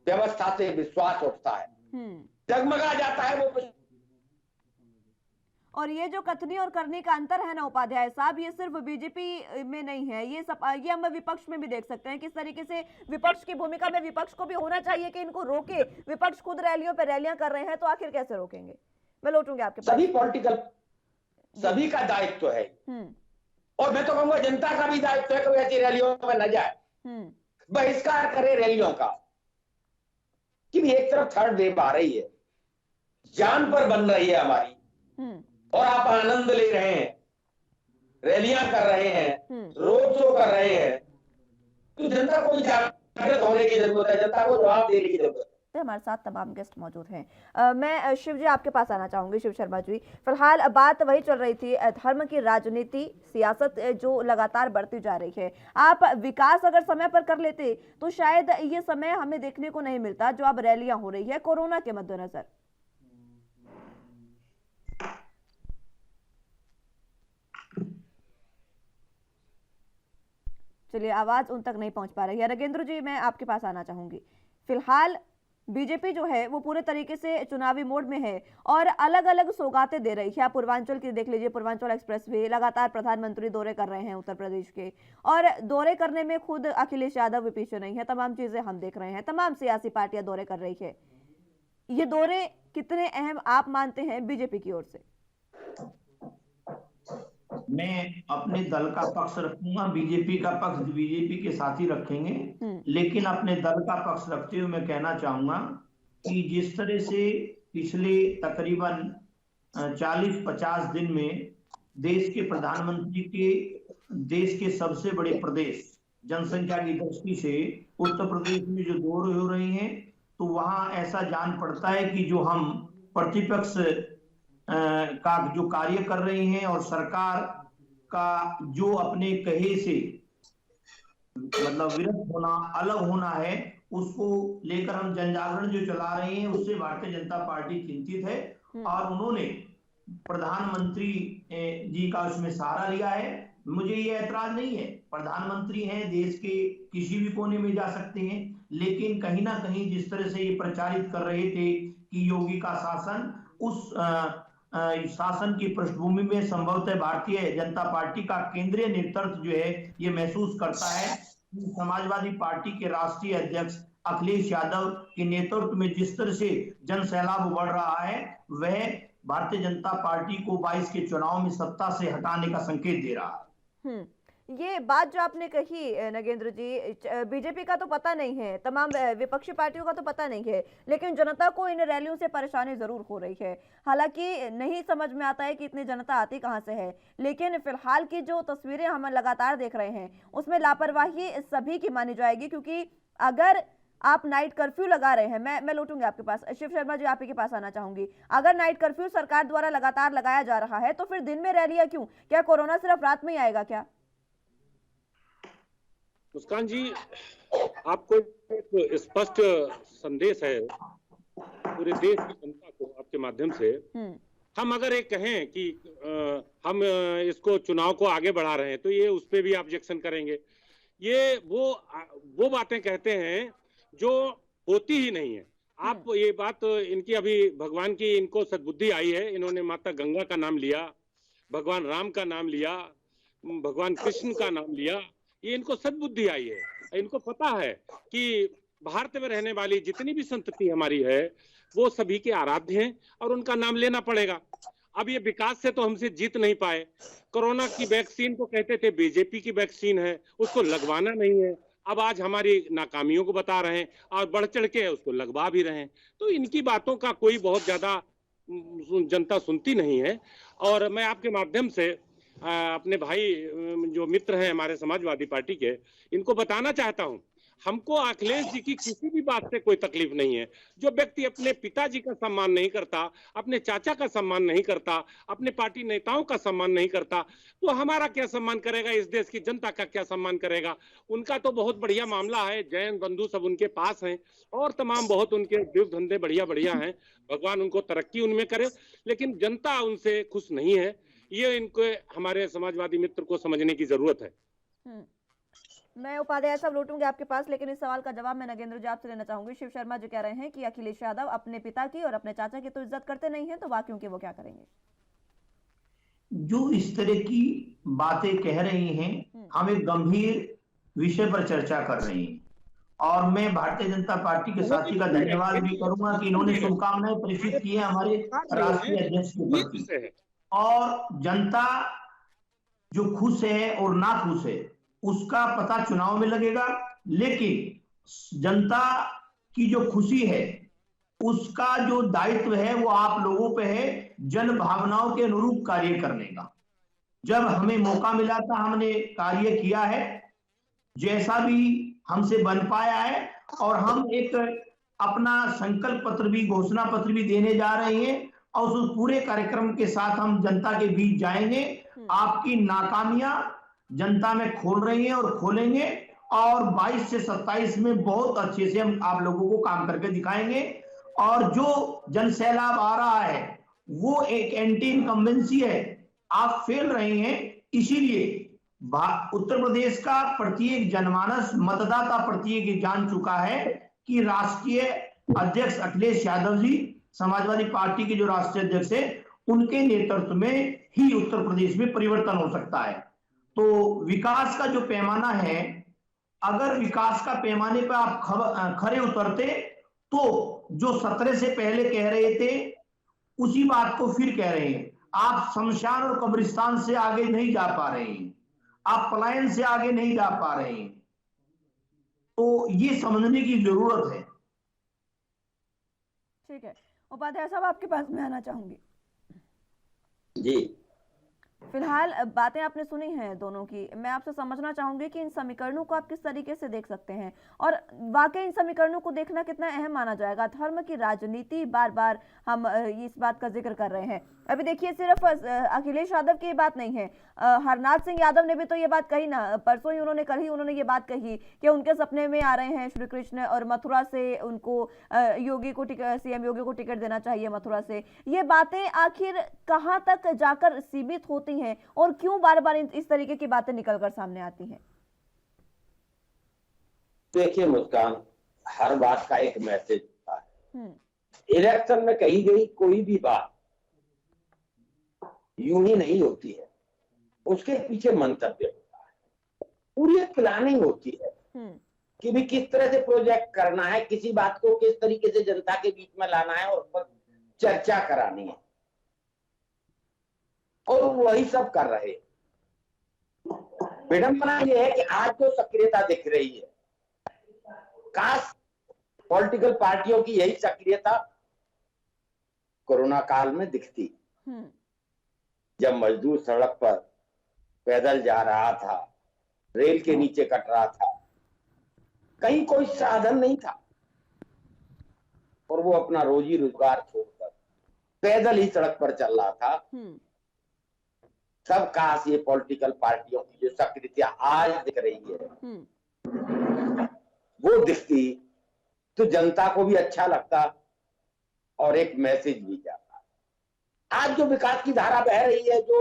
व्यवस्था से विश्वास उठता है, जगमगा जाता है वो। और ये जो कथनी और करनी का अंतर है ना उपाध्याय साहब, ये सिर्फ बीजेपी में नहीं है, ये हम विपक्ष में भी देख सकते हैं किस तरीके से विपक्ष की भूमिका में विपक्ष को भी होना चाहिए कि इनको रोके। विपक्ष खुद रैलियों पे रैलियां कर रहे हैं, तो आखिर कैसे रोकेंगे? मैं लौटूंगी आपके पास। सभी पॉलिटिकल, सभी का दायित्व है, और मैं तो कहूंगा जनता का भी दायित्व है कि ऐसी रैलियों में न जाए, बहिष्कार करे रैलियों का। कि भी एक तरफ थर्ड वेव आ रही है, जान पर बन रही है हमारी, और आप आनंद ले रहे हैं, रैलियां कर रहे हैं, रोड शो कर रहे हैं, तो जनता को जागृत होने की जरूरत है, जनता को जवाब देने की जरूरत है। हमारे साथ तमाम गेस्ट मौजूद हैं। मैं शिव जी आपके पास आना चाहूंगी, शिव शर्मा जी। फिलहाल बात वही चल रही थी, धर्म की राजनीति, सियासत जो लगातार बढ़ती जा रही है। आप विकास अगर समय पर कर लेते तो शायद ये समय हमें देखने को नहीं मिलता जो अब रैलियां हो रही है कोरोना के मद्देनजर। चलिए, आवाज उन तक नहीं पहुंच पा रही है। राघेंद्र जी, मैं आपके पास आना चाहूंगी। फिलहाल बीजेपी जो है वो पूरे तरीके से चुनावी मोड में है और अलग अलग सौगातें दे रही है। आप पूर्वांचल की देख लीजिए, पूर्वांचल एक्सप्रेसवे, लगातार प्रधानमंत्री दौरे कर रहे हैं उत्तर प्रदेश के, और दौरे करने में खुद अखिलेश यादव भी पीछे नहीं है। तमाम चीजें हम देख रहे हैं, तमाम सियासी पार्टियां दौरे कर रही है। ये दौरे कितने अहम आप मानते हैं बीजेपी की ओर से? मैं अपने दल का पक्ष रखूंगा, बीजेपी का पक्ष बीजेपी के साथ ही रखेंगे, लेकिन अपने दल का पक्ष रखते हुए मैं कहना चाहूंगा कि जिस तरह से पिछले तकरीबन 40-50 दिन में देश के प्रधानमंत्री के देश के सबसे बड़े प्रदेश जनसंख्या की दृष्टि से उत्तर प्रदेश में जो दौरे हो रहे हैं, तो वहां ऐसा जान पड़ता है कि जो हम प्रतिपक्ष का जो कार्य कर रहे हैं और सरकार का जो अपने कहे से मतलब विरुद्ध होना, अलग होना है, उसको लेकर हम जनजागरण जो चला रहे हैं, उससे भारतीय जनता पार्टी चिंतित है। और उन्होंने प्रधानमंत्री जी का उसमें सहारा लिया है। मुझे ये ऐतराज नहीं है, प्रधानमंत्री हैं, देश के किसी भी कोने में जा सकते हैं, लेकिन कहीं ना कहीं जिस तरह से ये प्रचारित कर रहे थे कि योगी का शासन, उस शासन की पृष्ठभूमि में संभवतः भारतीय जनता पार्टी का केंद्रीय नेतृत्व जो है ये महसूस करता है समाजवादी पार्टी के राष्ट्रीय अध्यक्ष अखिलेश यादव के नेतृत्व में जिस तरह से जन सैलाब बढ़ रहा है, वह भारतीय जनता पार्टी को 22 के चुनाव में सत्ता से हटाने का संकेत दे रहा है। ये बात जो आपने कही नगेंद्र जी, बीजेपी का तो पता नहीं है, तमाम विपक्षी पार्टियों का तो पता नहीं है, लेकिन जनता को इन रैलियों से परेशानी जरूर हो रही है। हालांकि नहीं समझ में आता है कि इतनी जनता आती कहां से है, लेकिन फिलहाल की जो तस्वीरें हम लगातार देख रहे हैं उसमें लापरवाही सभी की मानी जाएगी, क्योंकि अगर आप नाइट कर्फ्यू लगा रहे हैं, मैं लौटूंगी आपके पास, शिव शर्मा जी आप ही के पास आना चाहूंगी, अगर नाइट कर्फ्यू सरकार द्वारा लगातार लगाया जा रहा है तो फिर दिन में रैलियां क्यों? क्या कोरोना सिर्फ रात में ही आएगा क्या? मुस्कान जी, आपको एक स्पष्ट संदेश है पूरे देश की जनता को आपके माध्यम से। हम अगर एक कहें कि हम इसको चुनाव को आगे बढ़ा रहे हैं तो ये उस पे भी ऑब्जेक्शन करेंगे। ये वो बातें कहते हैं जो होती ही नहीं है। आप ये बात इनकी अभी भगवान की इनको सद्बुद्धि आई है, इन्होंने माता गंगा का नाम लिया, भगवान राम का नाम लिया, भगवान कृष्ण का नाम लिया, ये इनको सद्बुद्धि आई है। इनको पता है कि भारत में रहने वाली जितनी भी संतति हमारी है वो सभी के आराध्य हैं और उनका नाम लेना पड़ेगा। अब ये विकास से तो हमसे जीत नहीं पाए। कोरोना की वैक्सीन को कहते थे बीजेपी की वैक्सीन है, उसको लगवाना नहीं है। अब आज हमारी नाकामियों को बता रहे हैं और बढ़ चढ़ के उसको लगवा भी रहे हैं। तो इनकी बातों का कोई बहुत ज्यादा जनता सुनती नहीं है। और मैं आपके माध्यम से अपने भाई जो मित्र हैं हमारे समाजवादी पार्टी के, इनको बताना चाहता हूं, हमको अखिलेश जी की किसी भी बात से कोई तकलीफ नहीं है। जो व्यक्ति अपने पिताजी का सम्मान नहीं करता, अपने चाचा का सम्मान नहीं करता, अपने पार्टी नेताओं का सम्मान नहीं करता, तो हमारा क्या सम्मान करेगा? इस देश की जनता का क्या सम्मान करेगा? उनका तो बहुत बढ़िया मामला है, जैन बंधु सब उनके पास हैं और तमाम बहुत उनके उद्योग धंधे बढ़िया बढ़िया हैं, भगवान उनको तरक्की उनमें करे, लेकिन जनता उनसे खुश नहीं है। ये इनको हमारे समाजवादी मित्र को समझने की जरूरत है। मैं उपाध्याय साहब लौटूंगी आपके पास, लेकिन इस सवाल का जवाब मैं नगेंद्र जी आपसे लेना चाहूंगी। शिव शर्मा जी कह रहे हैं कि अखिलेश यादव अपने पिता की और अपने चाचा की तो इज्जत करते नहीं हैं, तो बाकियों की वो क्या करेंगे? जो इस तरह की बातें कह रही हैं, हम एक गंभीर विषय पर चर्चा कर रहे हैं और मैं भारतीय जनता पार्टी के साथी का धन्यवाद भी करूंगा कि इन्होंने शुभकामनाएं प्रेषित की है हमारे राष्ट्रीय अध्यक्ष के प्रति। और जनता जो खुश है और ना खुश है उसका पता चुनाव में लगेगा, लेकिन जनता की जो खुशी है उसका जो दायित्व है वो आप लोगों पे है, जन भावनाओं के अनुरूप कार्य करने का। जब हमें मौका मिला था हमने कार्य किया है, जैसा भी हमसे बन पाया है, और हम एक अपना संकल्प पत्र भी, घोषणा पत्र भी देने जा रहे हैं और उस पूरे कार्यक्रम के साथ हम जनता के बीच जाएंगे। आपकी नाकामियां जनता में खोल रही हैं और खोलेंगे, और 22 से 27 में बहुत अच्छे से हम आप लोगों को काम करके दिखाएंगे। और जो जन सैलाब आ रहा है वो एक एंटी इनकम्बेंसी है, आप फेल रहे हैं। इसीलिए उत्तर प्रदेश का प्रत्येक जनमानस, मतदाता प्रत्येक जान चुका है कि राष्ट्रीय अध्यक्ष अखिलेश यादव जी, समाजवादी पार्टी के जो राष्ट्रीय अध्यक्ष है, उनके नेतृत्व में ही उत्तर प्रदेश में परिवर्तन हो सकता है। तो विकास का जो पैमाना है, अगर विकास का पैमाने पर आप खरे उतरते तो जो 17 से पहले कह रहे थे उसी बात को फिर कह रहे हैं। आप शमशान और कब्रिस्तान से आगे नहीं जा पा रहे हैं, आप पलायन से आगे नहीं जा पा रहे हैं। तो ये समझने की जरूरत है। ठीक है, उपाध्याय साहब आपके पास मैं आना चाहूंगी जी। फिलहाल बातें आपने सुनी हैं दोनों की, मैं आपसे समझना चाहूंगी कि इन समीकरणों को आप किस तरीके से देख सकते हैं और वाकई इन समीकरणों को देखना कितना अहम माना जाएगा। धर्म की राजनीति, बार बार हम इस बात का जिक्र कर रहे हैं। अभी देखिए, सिर्फ अखिलेश यादव की बात नहीं है, हरनाथ सिंह यादव ने भी तो ये बात कही ना, परसों ही उन्होंने ये बात कही कि उनके सपने में आ रहे हैं श्री कृष्ण और मथुरा से उनको सीएम योगी को टिकट देना चाहिए मथुरा से। ये बातें आखिर कहां तक जाकर सीमित होती हैं और क्यों बार बार इस तरीके की बातें निकलकर सामने आती हैं? देखिए मुस्कान, हर बात का एक मैसेज होता है। इलेक्शन में कही गई कोई भी बात यूं ही नहीं होती है, उसके पीछे मंतव्य होता है, पूरी प्लानिंग होती है। कि भी किस तरह से प्रोजेक्ट करना है, किसी बात को किस तरीके से जनता के बीच में लाना है और उस पर चर्चा करानी है, और वही सब कर रहे। विडंबना यह है कि आज जो सक्रियता दिख रही है, काश पॉलिटिकल पार्टियों की यही सक्रियता कोरोना काल में दिखती, जब मजदूर सड़क पर पैदल जा रहा था, रेल के नीचे कट रहा था, कहीं कोई साधन नहीं था, और वो अपना रोजी रोजगार छोड़कर पैदल ही सड़क पर चल रहा था। सब काश ये पॉलिटिकल पार्टियों की जो सक्रियता आज दिख रही है वो दिखती तो जनता को भी अच्छा लगता और एक मैसेज भी जाता। आज जो विकास की धारा बह रही है, जो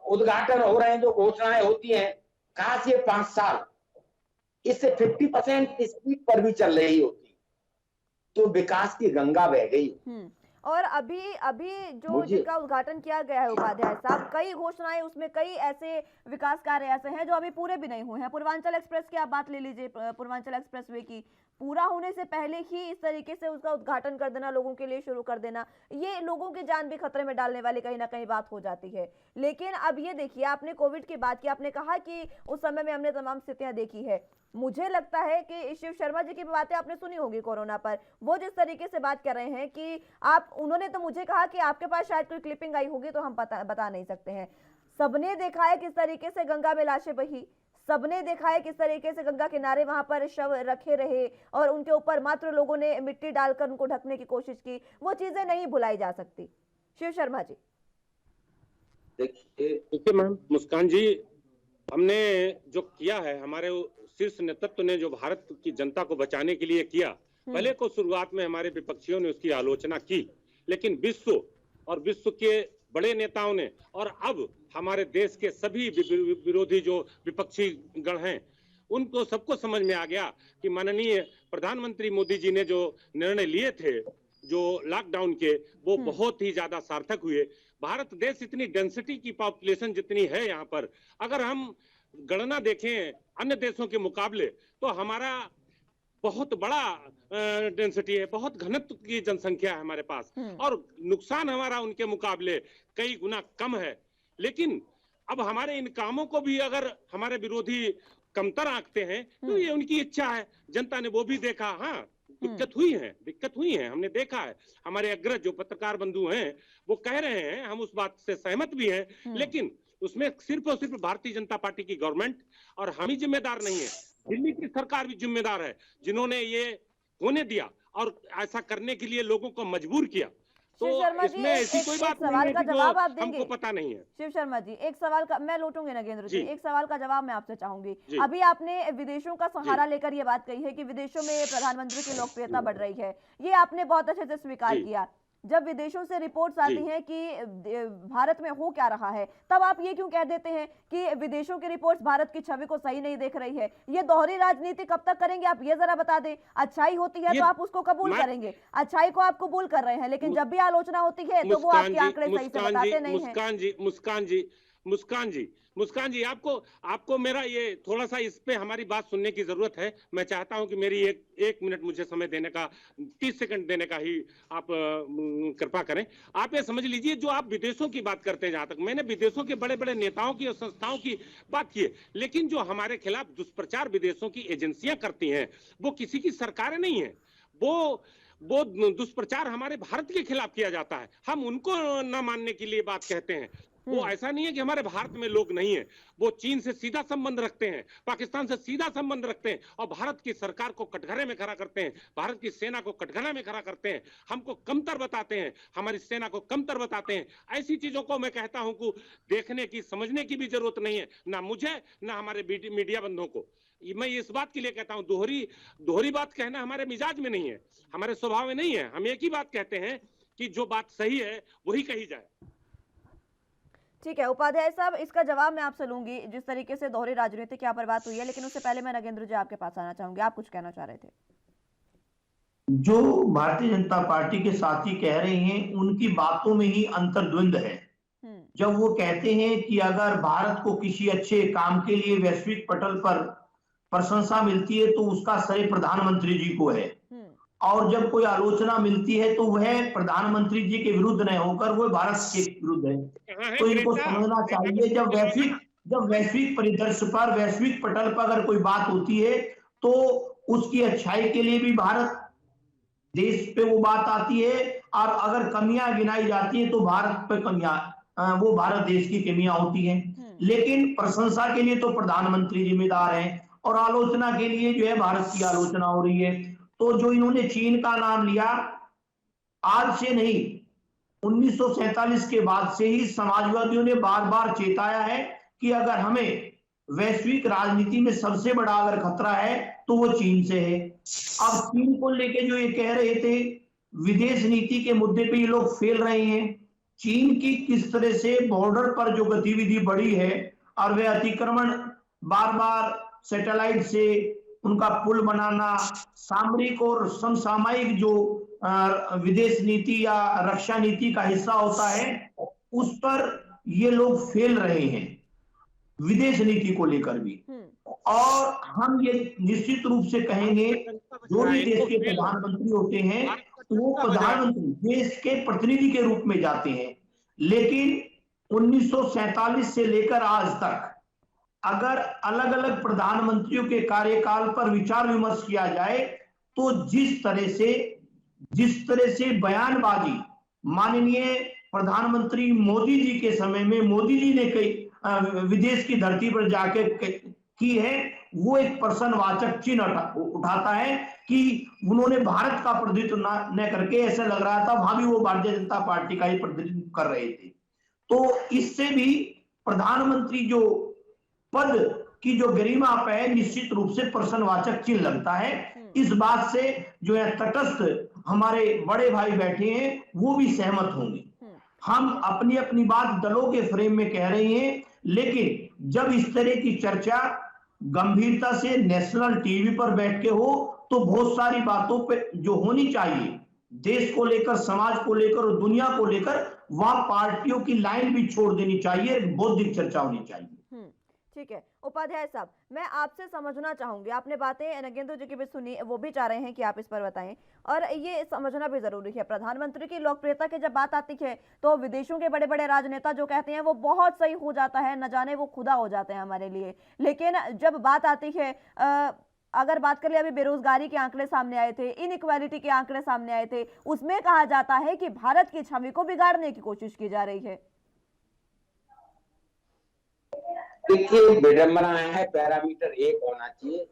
उद्घाटन हो रहे हैं, जो घोषणाएं होती हैं, काश ये 5 साल इससे 50% स्पीड पर भी चल रही होती तो विकास की गंगा बह गई। और अभी जो जिनका उद्घाटन किया गया है उपाध्याय साहब, कई घोषणाएं, उसमें कई ऐसे विकास कार्य ऐसे हैं जो अभी पूरे भी नहीं हुए हैं। पूर्वांचल एक्सप्रेस की आप बात ले लीजिए, पूर्वांचल एक्सप्रेसवे की पूरा होने से पहले ही इस तरीके से उसका उद्घाटन कर देना, लोगों के लिए शुरू कर देना, ये लोगों की जान भी खतरे में डालने वाली कहीं ना कहीं बात हो जाती है। लेकिन अब ये देखिए, आपने कोविड की बात की, आपने कहा कि उस समय में हमने तमाम स्थितियां देखी है। मुझे लगता है कि शिव शर्मा जी की बातें आपने सुनी होगी कोरोना पर, वो जिस तरीके से बात कर रहे हैं कि उन्होंने तो मुझे कहा कि आपके पास शायद कोई क्लिपिंग आई होगी तो हम बता नहीं सकते हैं। सबने देखा है किस तरीके से गंगा में लाशें बही, सबने देखा है किस तरीके से गंगा किनारे वहां पर शव रखे रहे और उनके ऊपर मात्र लोगों ने मिट्टी डालकर उनको ढकने की कोशिश की। वो चीजें नहीं भुलाई जा सकती। शिव शर्मा जी देखिए मैम, मुस्कान जी, हमने जो किया है, हमारे शीर्ष नेतृत्व ने जो भारत की जनता को बचाने के लिए किया, भले को शुरुआत में हमारे विपक्षियों ने उसकी आलोचना की, लेकिन विश्व के बड़े नेताओं ने और अब हमारे देश के सभी विरोधी जो विपक्षी गण हैं, उनको सबको समझ में आ गया कि माननीय प्रधानमंत्री मोदी जी ने जो निर्णय लिए थे जो लॉकडाउन के, वो बहुत ही ज्यादा सार्थक हुए। भारत देश इतनी डेंसिटी की पॉपुलेशन जितनी है यहाँ पर, अगर हम गणना देखें अन्य देशों के मुकाबले, तो हमारा बहुत बड़ा डेंसिटी है, बहुत घनत्व की जनसंख्या है हमारे पास, और नुकसान हमारा उनके मुकाबले कई गुना कम है। लेकिन अब हमारे इन कामों को भी अगर हमारे विरोधी कमतर आंकते हैं तो ये उनकी इच्छा है। जनता ने वो भी देखा, हाँ दिक्कत हुई है, हमने देखा है। हमारे अग्रज जो पत्रकार बंधु हैं वो कह रहे हैं, हम उस बात से सहमत भी हैं, लेकिन उसमें सिर्फ और सिर्फ भारतीय जनता पार्टी की गवर्नमेंट और हम ही जिम्मेदार नहीं है, दिल्ली की सरकार भी जिम्मेदार है, जिन्होंने ये होने दिया और ऐसा करने के लिए लोगों को मजबूर किया। तो इसमें ऐसी कोई बात नहीं है कि जो हमको पता नहीं है। शिव शर्मा जी, एक सवाल का मैं लौटूंगी नागेंद्र जी, एक सवाल का जवाब मैं आपसे चाहूंगी। अभी आपने विदेशों का सहारा लेकर ये बात कही है कि विदेशों में प्रधानमंत्री की लोकप्रियता बढ़ रही है, ये आपने बहुत अच्छे से स्वीकार किया। जब विदेशों से रिपोर्ट्स आती हैं कि भारत में हो क्या रहा है, तब आप ये क्यों कह देते हैं कि विदेशों की रिपोर्ट्स भारत की छवि को सही नहीं देख रही है? ये दोहरी राजनीति कब तक करेंगे आप, ये जरा बता दें। अच्छाई होती है तो आप उसको कबूल करेंगे, अच्छाई को आप कबूल कर रहे हैं, लेकिन जब भी आलोचना होती है तो वो आपके आंकड़े सही से बताते नहीं हैं। मुस्कान जी, आपको मेरा ये थोड़ा सा इस पे हमारी बात सुनने की जरूरत है। मैं चाहता हूं कि मेरी एक मिनट मुझे समय देने का, 30 सेकंड देने का ही आप कृपा करें। आप ये समझ लीजिए, जो आप विदेशों की बात करते हैं, जहां तक मैंने विदेशों के बड़े बड़े नेताओं की और संस्थाओं की बात की है, लेकिन जो हमारे खिलाफ दुष्प्रचार विदेशों की एजेंसियां करती हैं, वो किसी की सरकारें नहीं है, वो दुष्प्रचार हमारे भारत के खिलाफ किया जाता है। हम उनको न मानने के लिए बात कहते हैं। वो ऐसा नहीं है कि हमारे भारत में लोग नहीं है, वो चीन से सीधा संबंध रखते हैं, पाकिस्तान से सीधा संबंध रखते हैं और भारत की सरकार को कटघरे में खड़ा करते हैं, भारत की सेना को कटघरे में खड़ा करते हैं, हमको कमतर बताते हैं, हमारी सेना को कमतर बताते हैं। ऐसी चीजों को मैं कहता हूं कि देखने की, समझने की भी जरूरत नहीं है, ना मुझे ना हमारे मीडिया बंधुओं को। मैं इस बात के लिए कहता हूं, दोहरी बात कहना हमारे मिजाज में नहीं है, हमारे स्वभाव में नहीं है। हम एक ही बात कहते हैं कि जो बात सही है वही कही जाए। ठीक है उपाध्याय साहब, इसका जवाब मैं आपसे लूंगी, जिस तरीके से दोहरी राजनीति की यहाँ पर बात हुई है, लेकिन उससे पहले मैं नागेंद्र जी आपके पास आना चाहूंगी, आप कुछ कहना चाह रहे थे। जो भारतीय जनता पार्टी के साथी कह रहे हैं उनकी बातों में ही अंतर्द्वंद है। जब वो कहते हैं कि अगर भारत को किसी अच्छे काम के लिए वैश्विक पटल पर प्रशंसा मिलती है तो उसका श्रेय प्रधानमंत्री जी को है, और जब कोई आलोचना मिलती है तो वह प्रधानमंत्री जी के विरुद्ध नहीं होकर वह भारत के विरुद्ध है। तो इनको समझना चाहिए, जब वैश्विक परिदृश्य पर, वैश्विक पटल पर अगर कोई बात होती है तो उसकी अच्छाई के लिए भी भारत देश पे वो बात आती है, और अगर कमियां गिनाई जाती है तो भारत पे कमियां, वो भारत देश की कमियां होती हैं। लेकिन प्रशंसा के लिए तो प्रधानमंत्री जिम्मेदार हैं, और आलोचना के लिए जो है भारत की आलोचना हो रही है। तो जो इन्होंने चीन का नाम लिया, आज से नहीं 1947 के बाद से ही समाजवादियों ने बार बार चेताया है कि अगर हमें वैश्विक राजनीति में सबसे बड़ा अगर खतरा है तो वो चीन से है। अब चीन को लेके जो ये कह रहे थे, विदेश नीति के मुद्दे पे ये लोग फेल रहे हैं। चीन की किस तरह से बॉर्डर पर जो गतिविधि बढ़ी है, और वह अतिक्रमण बार बार सैटेलाइट से उनका पुल बनाना, सामरिक और समसामयिक जो विदेश नीति या रक्षा नीति का हिस्सा होता है, उस पर ये लोग फेल रहे हैं विदेश नीति को लेकर भी। और हम ये निश्चित रूप से कहेंगे, जो भी देश के प्रधानमंत्री होते हैं वो प्रधानमंत्री देश के प्रतिनिधि के रूप में जाते हैं, लेकिन 1947 से लेकर आज तक अगर अलग अलग प्रधानमंत्रियों के कार्यकाल पर विचार विमर्श किया जाए तो जिस तरह से बयानबाजी माननीय प्रधानमंत्री मोदी जी के समय में मोदी जी ने कई विदेश की धरती पर जाके की है, वो एक प्रश्नवाचक चिन्ह उठाता है कि उन्होंने भारत का प्रतिनिधित्व न करके, ऐसा लग रहा था वहां भी वो भारतीय जनता पार्टी का ही प्रतिनिधित्व कर रहे थे। तो इससे भी प्रधानमंत्री जो पद की जो गरिमा पे है, निश्चित रूप से प्रश्नवाचक चिन्ह लगता है। इस बात से जो है तटस्थ हमारे बड़े भाई बैठे हैं वो भी सहमत होंगे। हम अपनी अपनी बात दलों के फ्रेम में कह रहे हैं, लेकिन जब इस तरह की चर्चा गंभीरता से नेशनल टीवी पर बैठ के हो तो बहुत सारी बातों पे जो होनी चाहिए देश को लेकर, समाज को लेकर और दुनिया को लेकर, वहां पार्टियों की लाइन भी छोड़ देनी चाहिए, बौद्धिक चर्चा होनी चाहिए। ठीक है उपाध्याय साहब, मैं आपसे समझना चाहूंगी, आपने बातें नगेंद्र जी की भी सुनी, वो भी चाह रहे हैं कि आप इस पर बताएं, और ये समझना भी जरूरी है। प्रधानमंत्री की लोकप्रियता की जब बात आती है तो विदेशों के बड़े बड़े राजनेता जो कहते हैं वो बहुत सही हो जाता है, न जाने वो खुदा हो जाते हैं हमारे लिए। लेकिन जब बात आती है, अगर बात कर ले, अभी बेरोजगारी के आंकड़े सामने आए थे, इनइक्वालिटी के आंकड़े सामने आए थे, उसमें कहा जाता है कि भारत की छवि को बिगाड़ने की कोशिश की जा रही है। देखिए, विडंबना है, पैरामीटर एक होना चाहिए।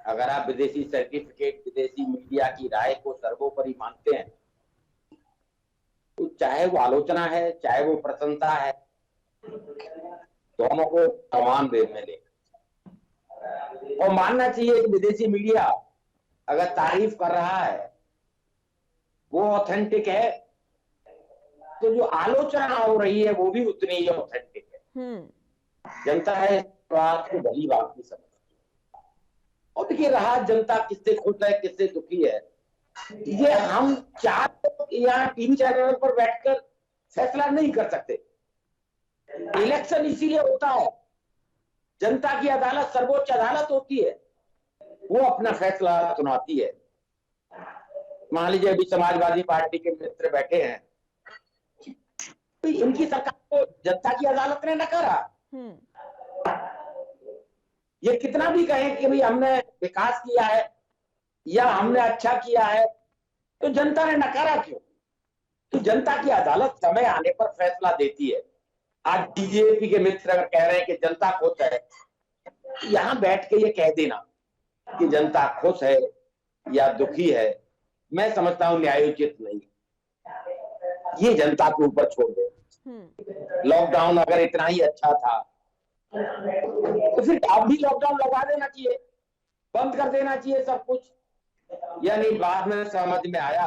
अगर आप विदेशी सर्टिफिकेट, विदेशी मीडिया की राय को सर्वोपरि मानते हैं तो चाहे वो आलोचना है चाहे वो प्रशंसा है, दोनों को समान वेग में ले और मानना चाहिए कि विदेशी मीडिया अगर तारीफ कर रहा है वो ऑथेंटिक है, तो जो आलोचना हो रही है वो भी उतनी ही ऑथेंटिक है। जनता है बात को भली बात नहीं समझती। और देखिए, रहा जनता किससे खुश है किससे दुखी है, ये हम चार यहाँ टीवी चैनल पर बैठकर फैसला नहीं कर सकते। इलेक्शन इसीलिए होता है, जनता की अदालत सर्वोच्च अदालत होती है, वो अपना फैसला सुनाती है। मान लीजिए अभी समाजवादी पार्टी के मित्र बैठे हैं, तो इनकी सरकार को जनता की अदालत ने नकारा। ये कितना भी कहें कि भाई हमने विकास किया है या हमने अच्छा किया है, तो जनता ने नकारा क्यों? तो जनता की अदालत समय आने पर फैसला देती है। आज बीजेपी के मित्र अगर कह रहे हैं कि जनता खुश है, यहां बैठ के ये कह देना कि जनता खुश है या दुखी है, मैं समझता हूं न्यायोचित नहीं। ये जनता के ऊपर छोड़ दे। लॉकडाउन अगर इतना ही अच्छा था तो फिर अब भी लॉकडाउन लगा देना चाहिए, बंद कर देना चाहिए सब कुछ। यानी बाद में समझ में आया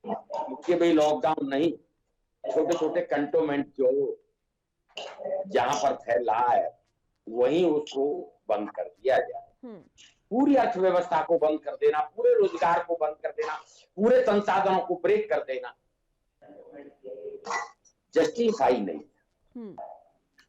कि भाई लॉकडाउन नहीं, छोटे छोटे कंटोनमेंट जो जहां पर फैल रहा है वहीं उसको बंद कर दिया जाए। पूरी अर्थव्यवस्था को बंद कर देना, पूरे रोजगार को बंद कर देना, पूरे संसाधनों को ब्रेक कर देना जस्टिफाई नहीं।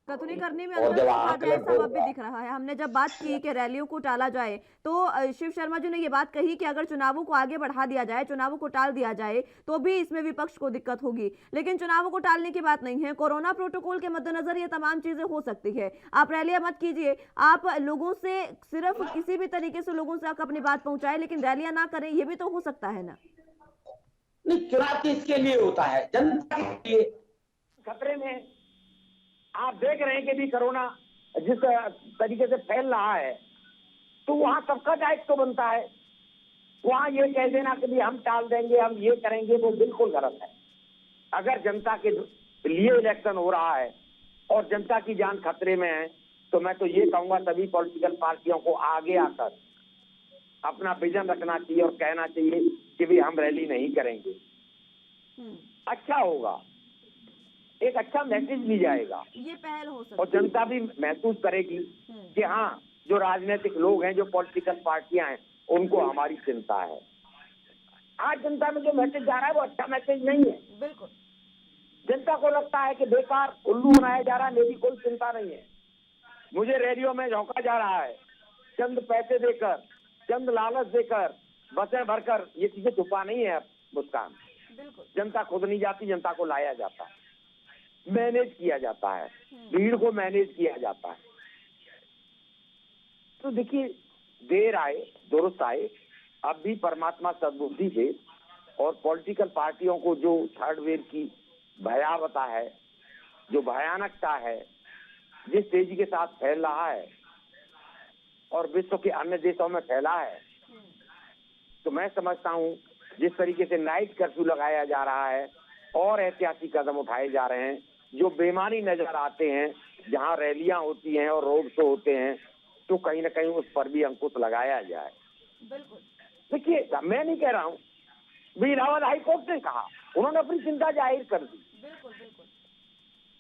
कथनी करने में और अंदर जब से आकलन उपाध्याय स्वभाव भी होगा, दिख रहा है। हमने जब बात की कि रैलियों को टाला जाए तो शिव शर्मा जी ने ये बात कही कि अगर चुनावों को आगे बढ़ा दिया जाए, चुनावों को टाल दिया जाए तो भी इसमें विपक्ष को दिक्कत होगी। लेकिन चुनावों को टालने की बात नहीं है, कोरोना प्रोटोकॉल के मद्देनजर ये तमाम चीजें हो सकती है। आप रैलियां मत कीजिए, आप लोगों से सिर्फ किसी भी तरीके से लोगों से अपनी बात पहुंचाए, लेकिन रैलियां ना करें, ये भी तो हो सकता है ना। नहीं, चुनाव किसके लिए होता है? जनता के लिए। खतरे में आप देख रहे हैं कि भी कोरोना जिस तरीके से फैल रहा है, तो वहां सबका दायित्व तो बनता है। वहां ये कह देना कि भी हम टाल देंगे, हम ये करेंगे, वो बिल्कुल गलत है। अगर जनता के लिए इलेक्शन हो रहा है और जनता की जान खतरे में है, तो मैं तो ये कहूंगा सभी पॉलिटिकल पार्टियों को आगे आकर अपना विजन रखना चाहिए और कहना चाहिए कि भी हम रैली नहीं करेंगे। अच्छा होगा, एक अच्छा मैसेज भी जाएगा, ये पहल हो सकती और जनता भी महसूस करेगी कि हाँ, जो राजनीतिक लोग हैं, जो पॉलिटिकल पार्टियां हैं, उनको हमारी चिंता है। आज जनता में जो मैसेज जा रहा है वो अच्छा मैसेज नहीं है। बिल्कुल, जनता को लगता है कि बेकार उल्लू बनाया जा रहा है, मेरी कोई चिंता नहीं है। मुझे रेडियो में झोंका जा रहा है, चंद पैसे देकर, चंद लालच देकर, बसें भरकर, ये चीजें छुपा नहीं है मुस्कान। बिल्कुल, जनता खुद नहीं जाती, जनता को लाया जाता है, मैनेज किया जाता है, भीड़ को मैनेज किया जाता है। तो देखिए, देर आए दुरुस्त आए, अब भी परमात्मा सद्बुद्धि दे और पॉलिटिकल पार्टियों को जो थर्ड वेव की भयावता है, जो भयानकता है, जिस तेजी के साथ फैल रहा है और विश्व के अन्य देशों में फैला है, तो मैं समझता हूँ जिस तरीके से नाइट कर्फ्यू लगाया जा रहा है और ऐतिहासिक कदम उठाए जा रहे हैं, जो बेमानी नजर आते हैं, जहाँ रैलियां होती हैं और रोड शो होते हैं, तो कहीं ना कहीं उस पर भी अंकुश लगाया जाए। बिल्कुल। देखिए, मैं नहीं कह रहा हूँ, भी इलाहाबाद हाई कोर्ट ने कहा, उन्होंने अपनी चिंता जाहिर कर दी। बिल्कुल, बिल्कुल,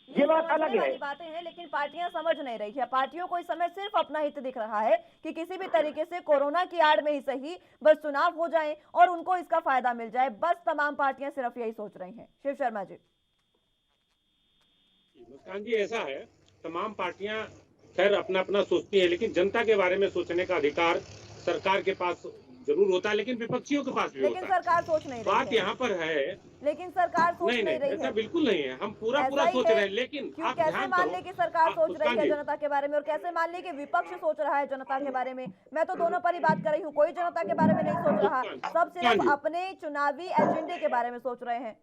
ये बात समझने अलग है। वाली बातें हैं, लेकिन पार्टियां समझ नहीं रही है। पार्टियों को इस समय सिर्फ अपना हित दिख रहा है कि किसी भी तरीके से कोरोना की आड़ में ही सही बस चुनाव हो जाए और उनको इसका फायदा मिल जाए। बस तमाम पार्टियां सिर्फ यही सोच रही हैं। शिव शर्मा जी। मुस्कान जी, ऐसा है, तमाम पार्टियां खैर अपना अपना सोचती है, लेकिन जनता के बारे में सोचने का अधिकार सरकार के पास जरूर होता है, लेकिन विपक्षियों के पास भी लेकिन होता है। सरकार सोच नहीं रही बात है। यहाँ पर है, लेकिन सरकार सोच नहीं नहीं रही ऐसा है। बिल्कुल नहीं है, हम पूरा ऐसा ही सोच है। रहे हैं, लेकिन क्यों, आप कैसे ध्यान मान करो, ले कि सरकार सोच रही मुस्कान है जी, जनता के बारे में, और कैसे मान ले कि विपक्ष सोच रहा है जनता के बारे में। मैं तो दोनों पर ही बात कर रही हूँ, कोई जनता के बारे में नहीं सोच रहा, सब सिर्फ अपने चुनावी एजेंडे के बारे में सोच रहे हैं।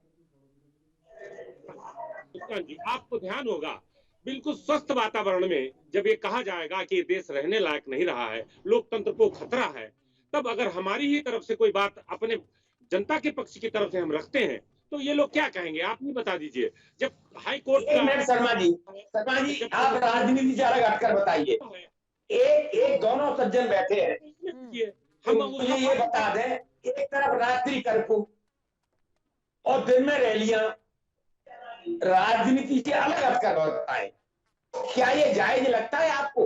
मुस्कान जी, आपको ध्यान होगा, बिल्कुल स्वस्थ वातावरण में जब ये कहा जाएगा कि ये देश रहने लायक नहीं रहा है, लोकतंत्र को खतरा है, तब अगर हमारी ही तरफ से कोई बात अपने जनता के पक्ष की तरफ से हम रखते हैं, तो ये लोग क्या कहेंगे? आप नहीं बता दीजिए। जब हाई कोर्ट एक मिनट शर्मा जी, आप राजनीति से अलग हटकर बताइए। एक दोनों सज्जन बैठे हैं, हम मुझे ये बता दें, एक तरफ रात्रि कर्फ्यू और दिन में रैलियां, राजनीति से अलग हटकर बताएं, क्या ये जायज लगता है आपको?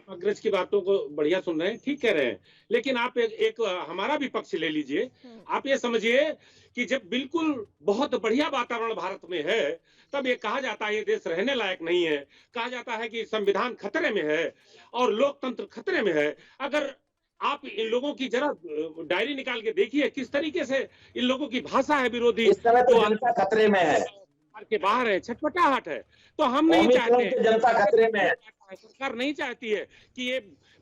अग्रज की बातों को बढ़िया सुन रहे हैं, ठीक कह रहे हैं, लेकिन आप एक हमारा भी पक्ष ले लीजिए। आप ये समझिए कि जब बिल्कुल बहुत बढ़िया वातावरण भारत में है, तब ये कहा जाता है ये देश रहने लायक नहीं है, कहा जाता है कि संविधान खतरे में है और लोकतंत्र खतरे में है। अगर आप इन लोगों की जरा डायरी निकाल के देखिए किस तरीके से इन लोगों की भाषा है विरोधी, इस समय तो जनता खतरे में है, के बाहर है, छटपटाहट है। तो हम नहीं चाहते, जनता खतरे में है, सरकार नहीं चाहती है कि ये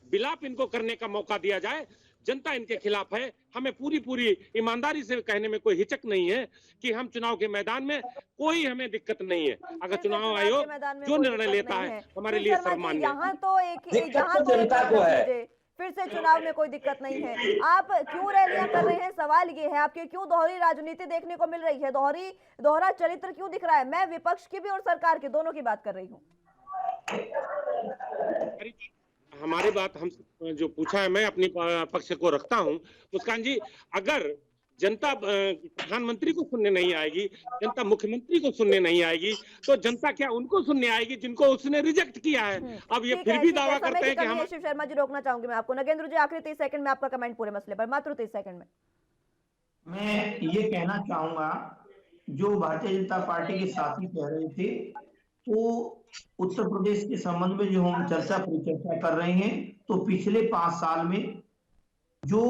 विलाप इनको करने का मौका दिया जाए। जनता इनके खिलाफ है। हमें पूरी ईमानदारी से कहने में कोई हिचक नहीं है कि हम चुनाव के मैदान में कोई हमें दिक्कत नहीं है। अगर चुनाव आयोग जो निर्णय लेता है हमारे लिए सम्मान्य। यहाँ तो जनता को है, फिर से चुनाव में कोई दिक्कत नहीं है। आप क्यों रैलियां कर रहे हैं? सवाल ये है, आपके क्यों दोहरी राजनीति देखने को मिल रही है, दोहरा चरित्र क्यों दिख रहा है? मैं विपक्ष की भी और सरकार की, दोनों की बात कर रही हूँ। हमारी बात हम जो पूछा है, मैं अपनी पक्ष को रखता हूं। मुस्कान जी, अगर जनता प्रधानमंत्री को सुनने नहीं आएगी, जनता मुख्यमंत्री को सुनने नहीं आएगी, तो जनता क्या उनको सुनने आएगी जिनको उसने रिजेक्ट किया है? अब ये फिर भी दावा करते हैं कि हम। शिव शर्मा जी, रोकना चाहूंगी मैं आपको। नगेंद्र जी, आखिरी 30 सेकंड में आपका कमेंट पूरे मसले पर, मात्र 30 सेकंड में। मैं ये कहना चाहूंगा जो भारतीय जनता पार्टी के साथी कह रहे थे, तो उत्तर प्रदेश के संबंध में जो हम परिचर्चा कर रहे हैं, तो पिछले 5 साल में जो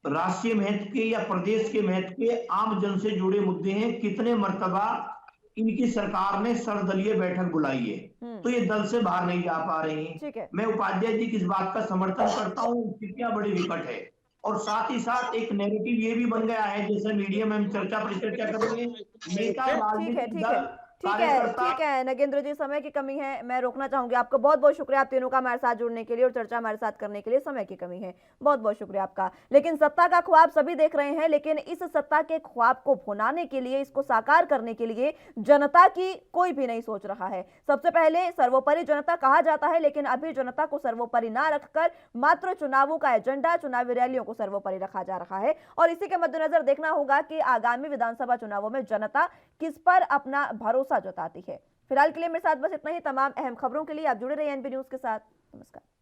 राष्ट्रीय महत्व के या प्रदेश के महत्व के आम जन से जुड़े मुद्दे हैं, कितने मर्तबा इनकी सरकार ने सर्वदलीय बैठक बुलाई है, तो ये दल से बाहर नहीं जा पा रहे हैं। मैं उपाध्याय जी की इस बात का समर्थन करता हूँ, स्थितियां बड़ी विकट है। और साथ ही साथ एक नैरेटिव ये भी बन गया है, जैसे मीडिया में हम परिचर्चा करेंगे, नेता राजनीतिक दल ठीक है नगेंद्र जी, समय की कमी है, मैं रोकना चाहूंगी आपको। बहुत बहुत शुक्रिया आप तीनों का हमारे साथ जुड़ने के लिए और चर्चा हमारे साथ करने के लिए। समय की कमी है, बहुत बहुत शुक्रिया आपका। लेकिन सत्ता का ख्वाब सभी देख रहे हैं, लेकिन इस सत्ता के ख्वाब को भुनाने के लिए, इसको साकार करने के लिए जनता की कोई भी नहीं सोच रहा है। सबसे पहले सर्वोपरि जनता कहा जाता है, लेकिन अभी जनता को सर्वोपरि ना रखकर मात्र चुनावों का एजेंडा, चुनावी रैलियों को सर्वोपरि रखा जा रहा है। और इसी के मद्देनजर देखना होगा कि आगामी विधानसभा चुनावों में जनता किस पर अपना भरोसा जताती है। फिलहाल के लिए मेरे साथ बस इतना ही। तमाम अहम खबरों के लिए आप जुड़े रहिए एनबी न्यूज के साथ। नमस्कार।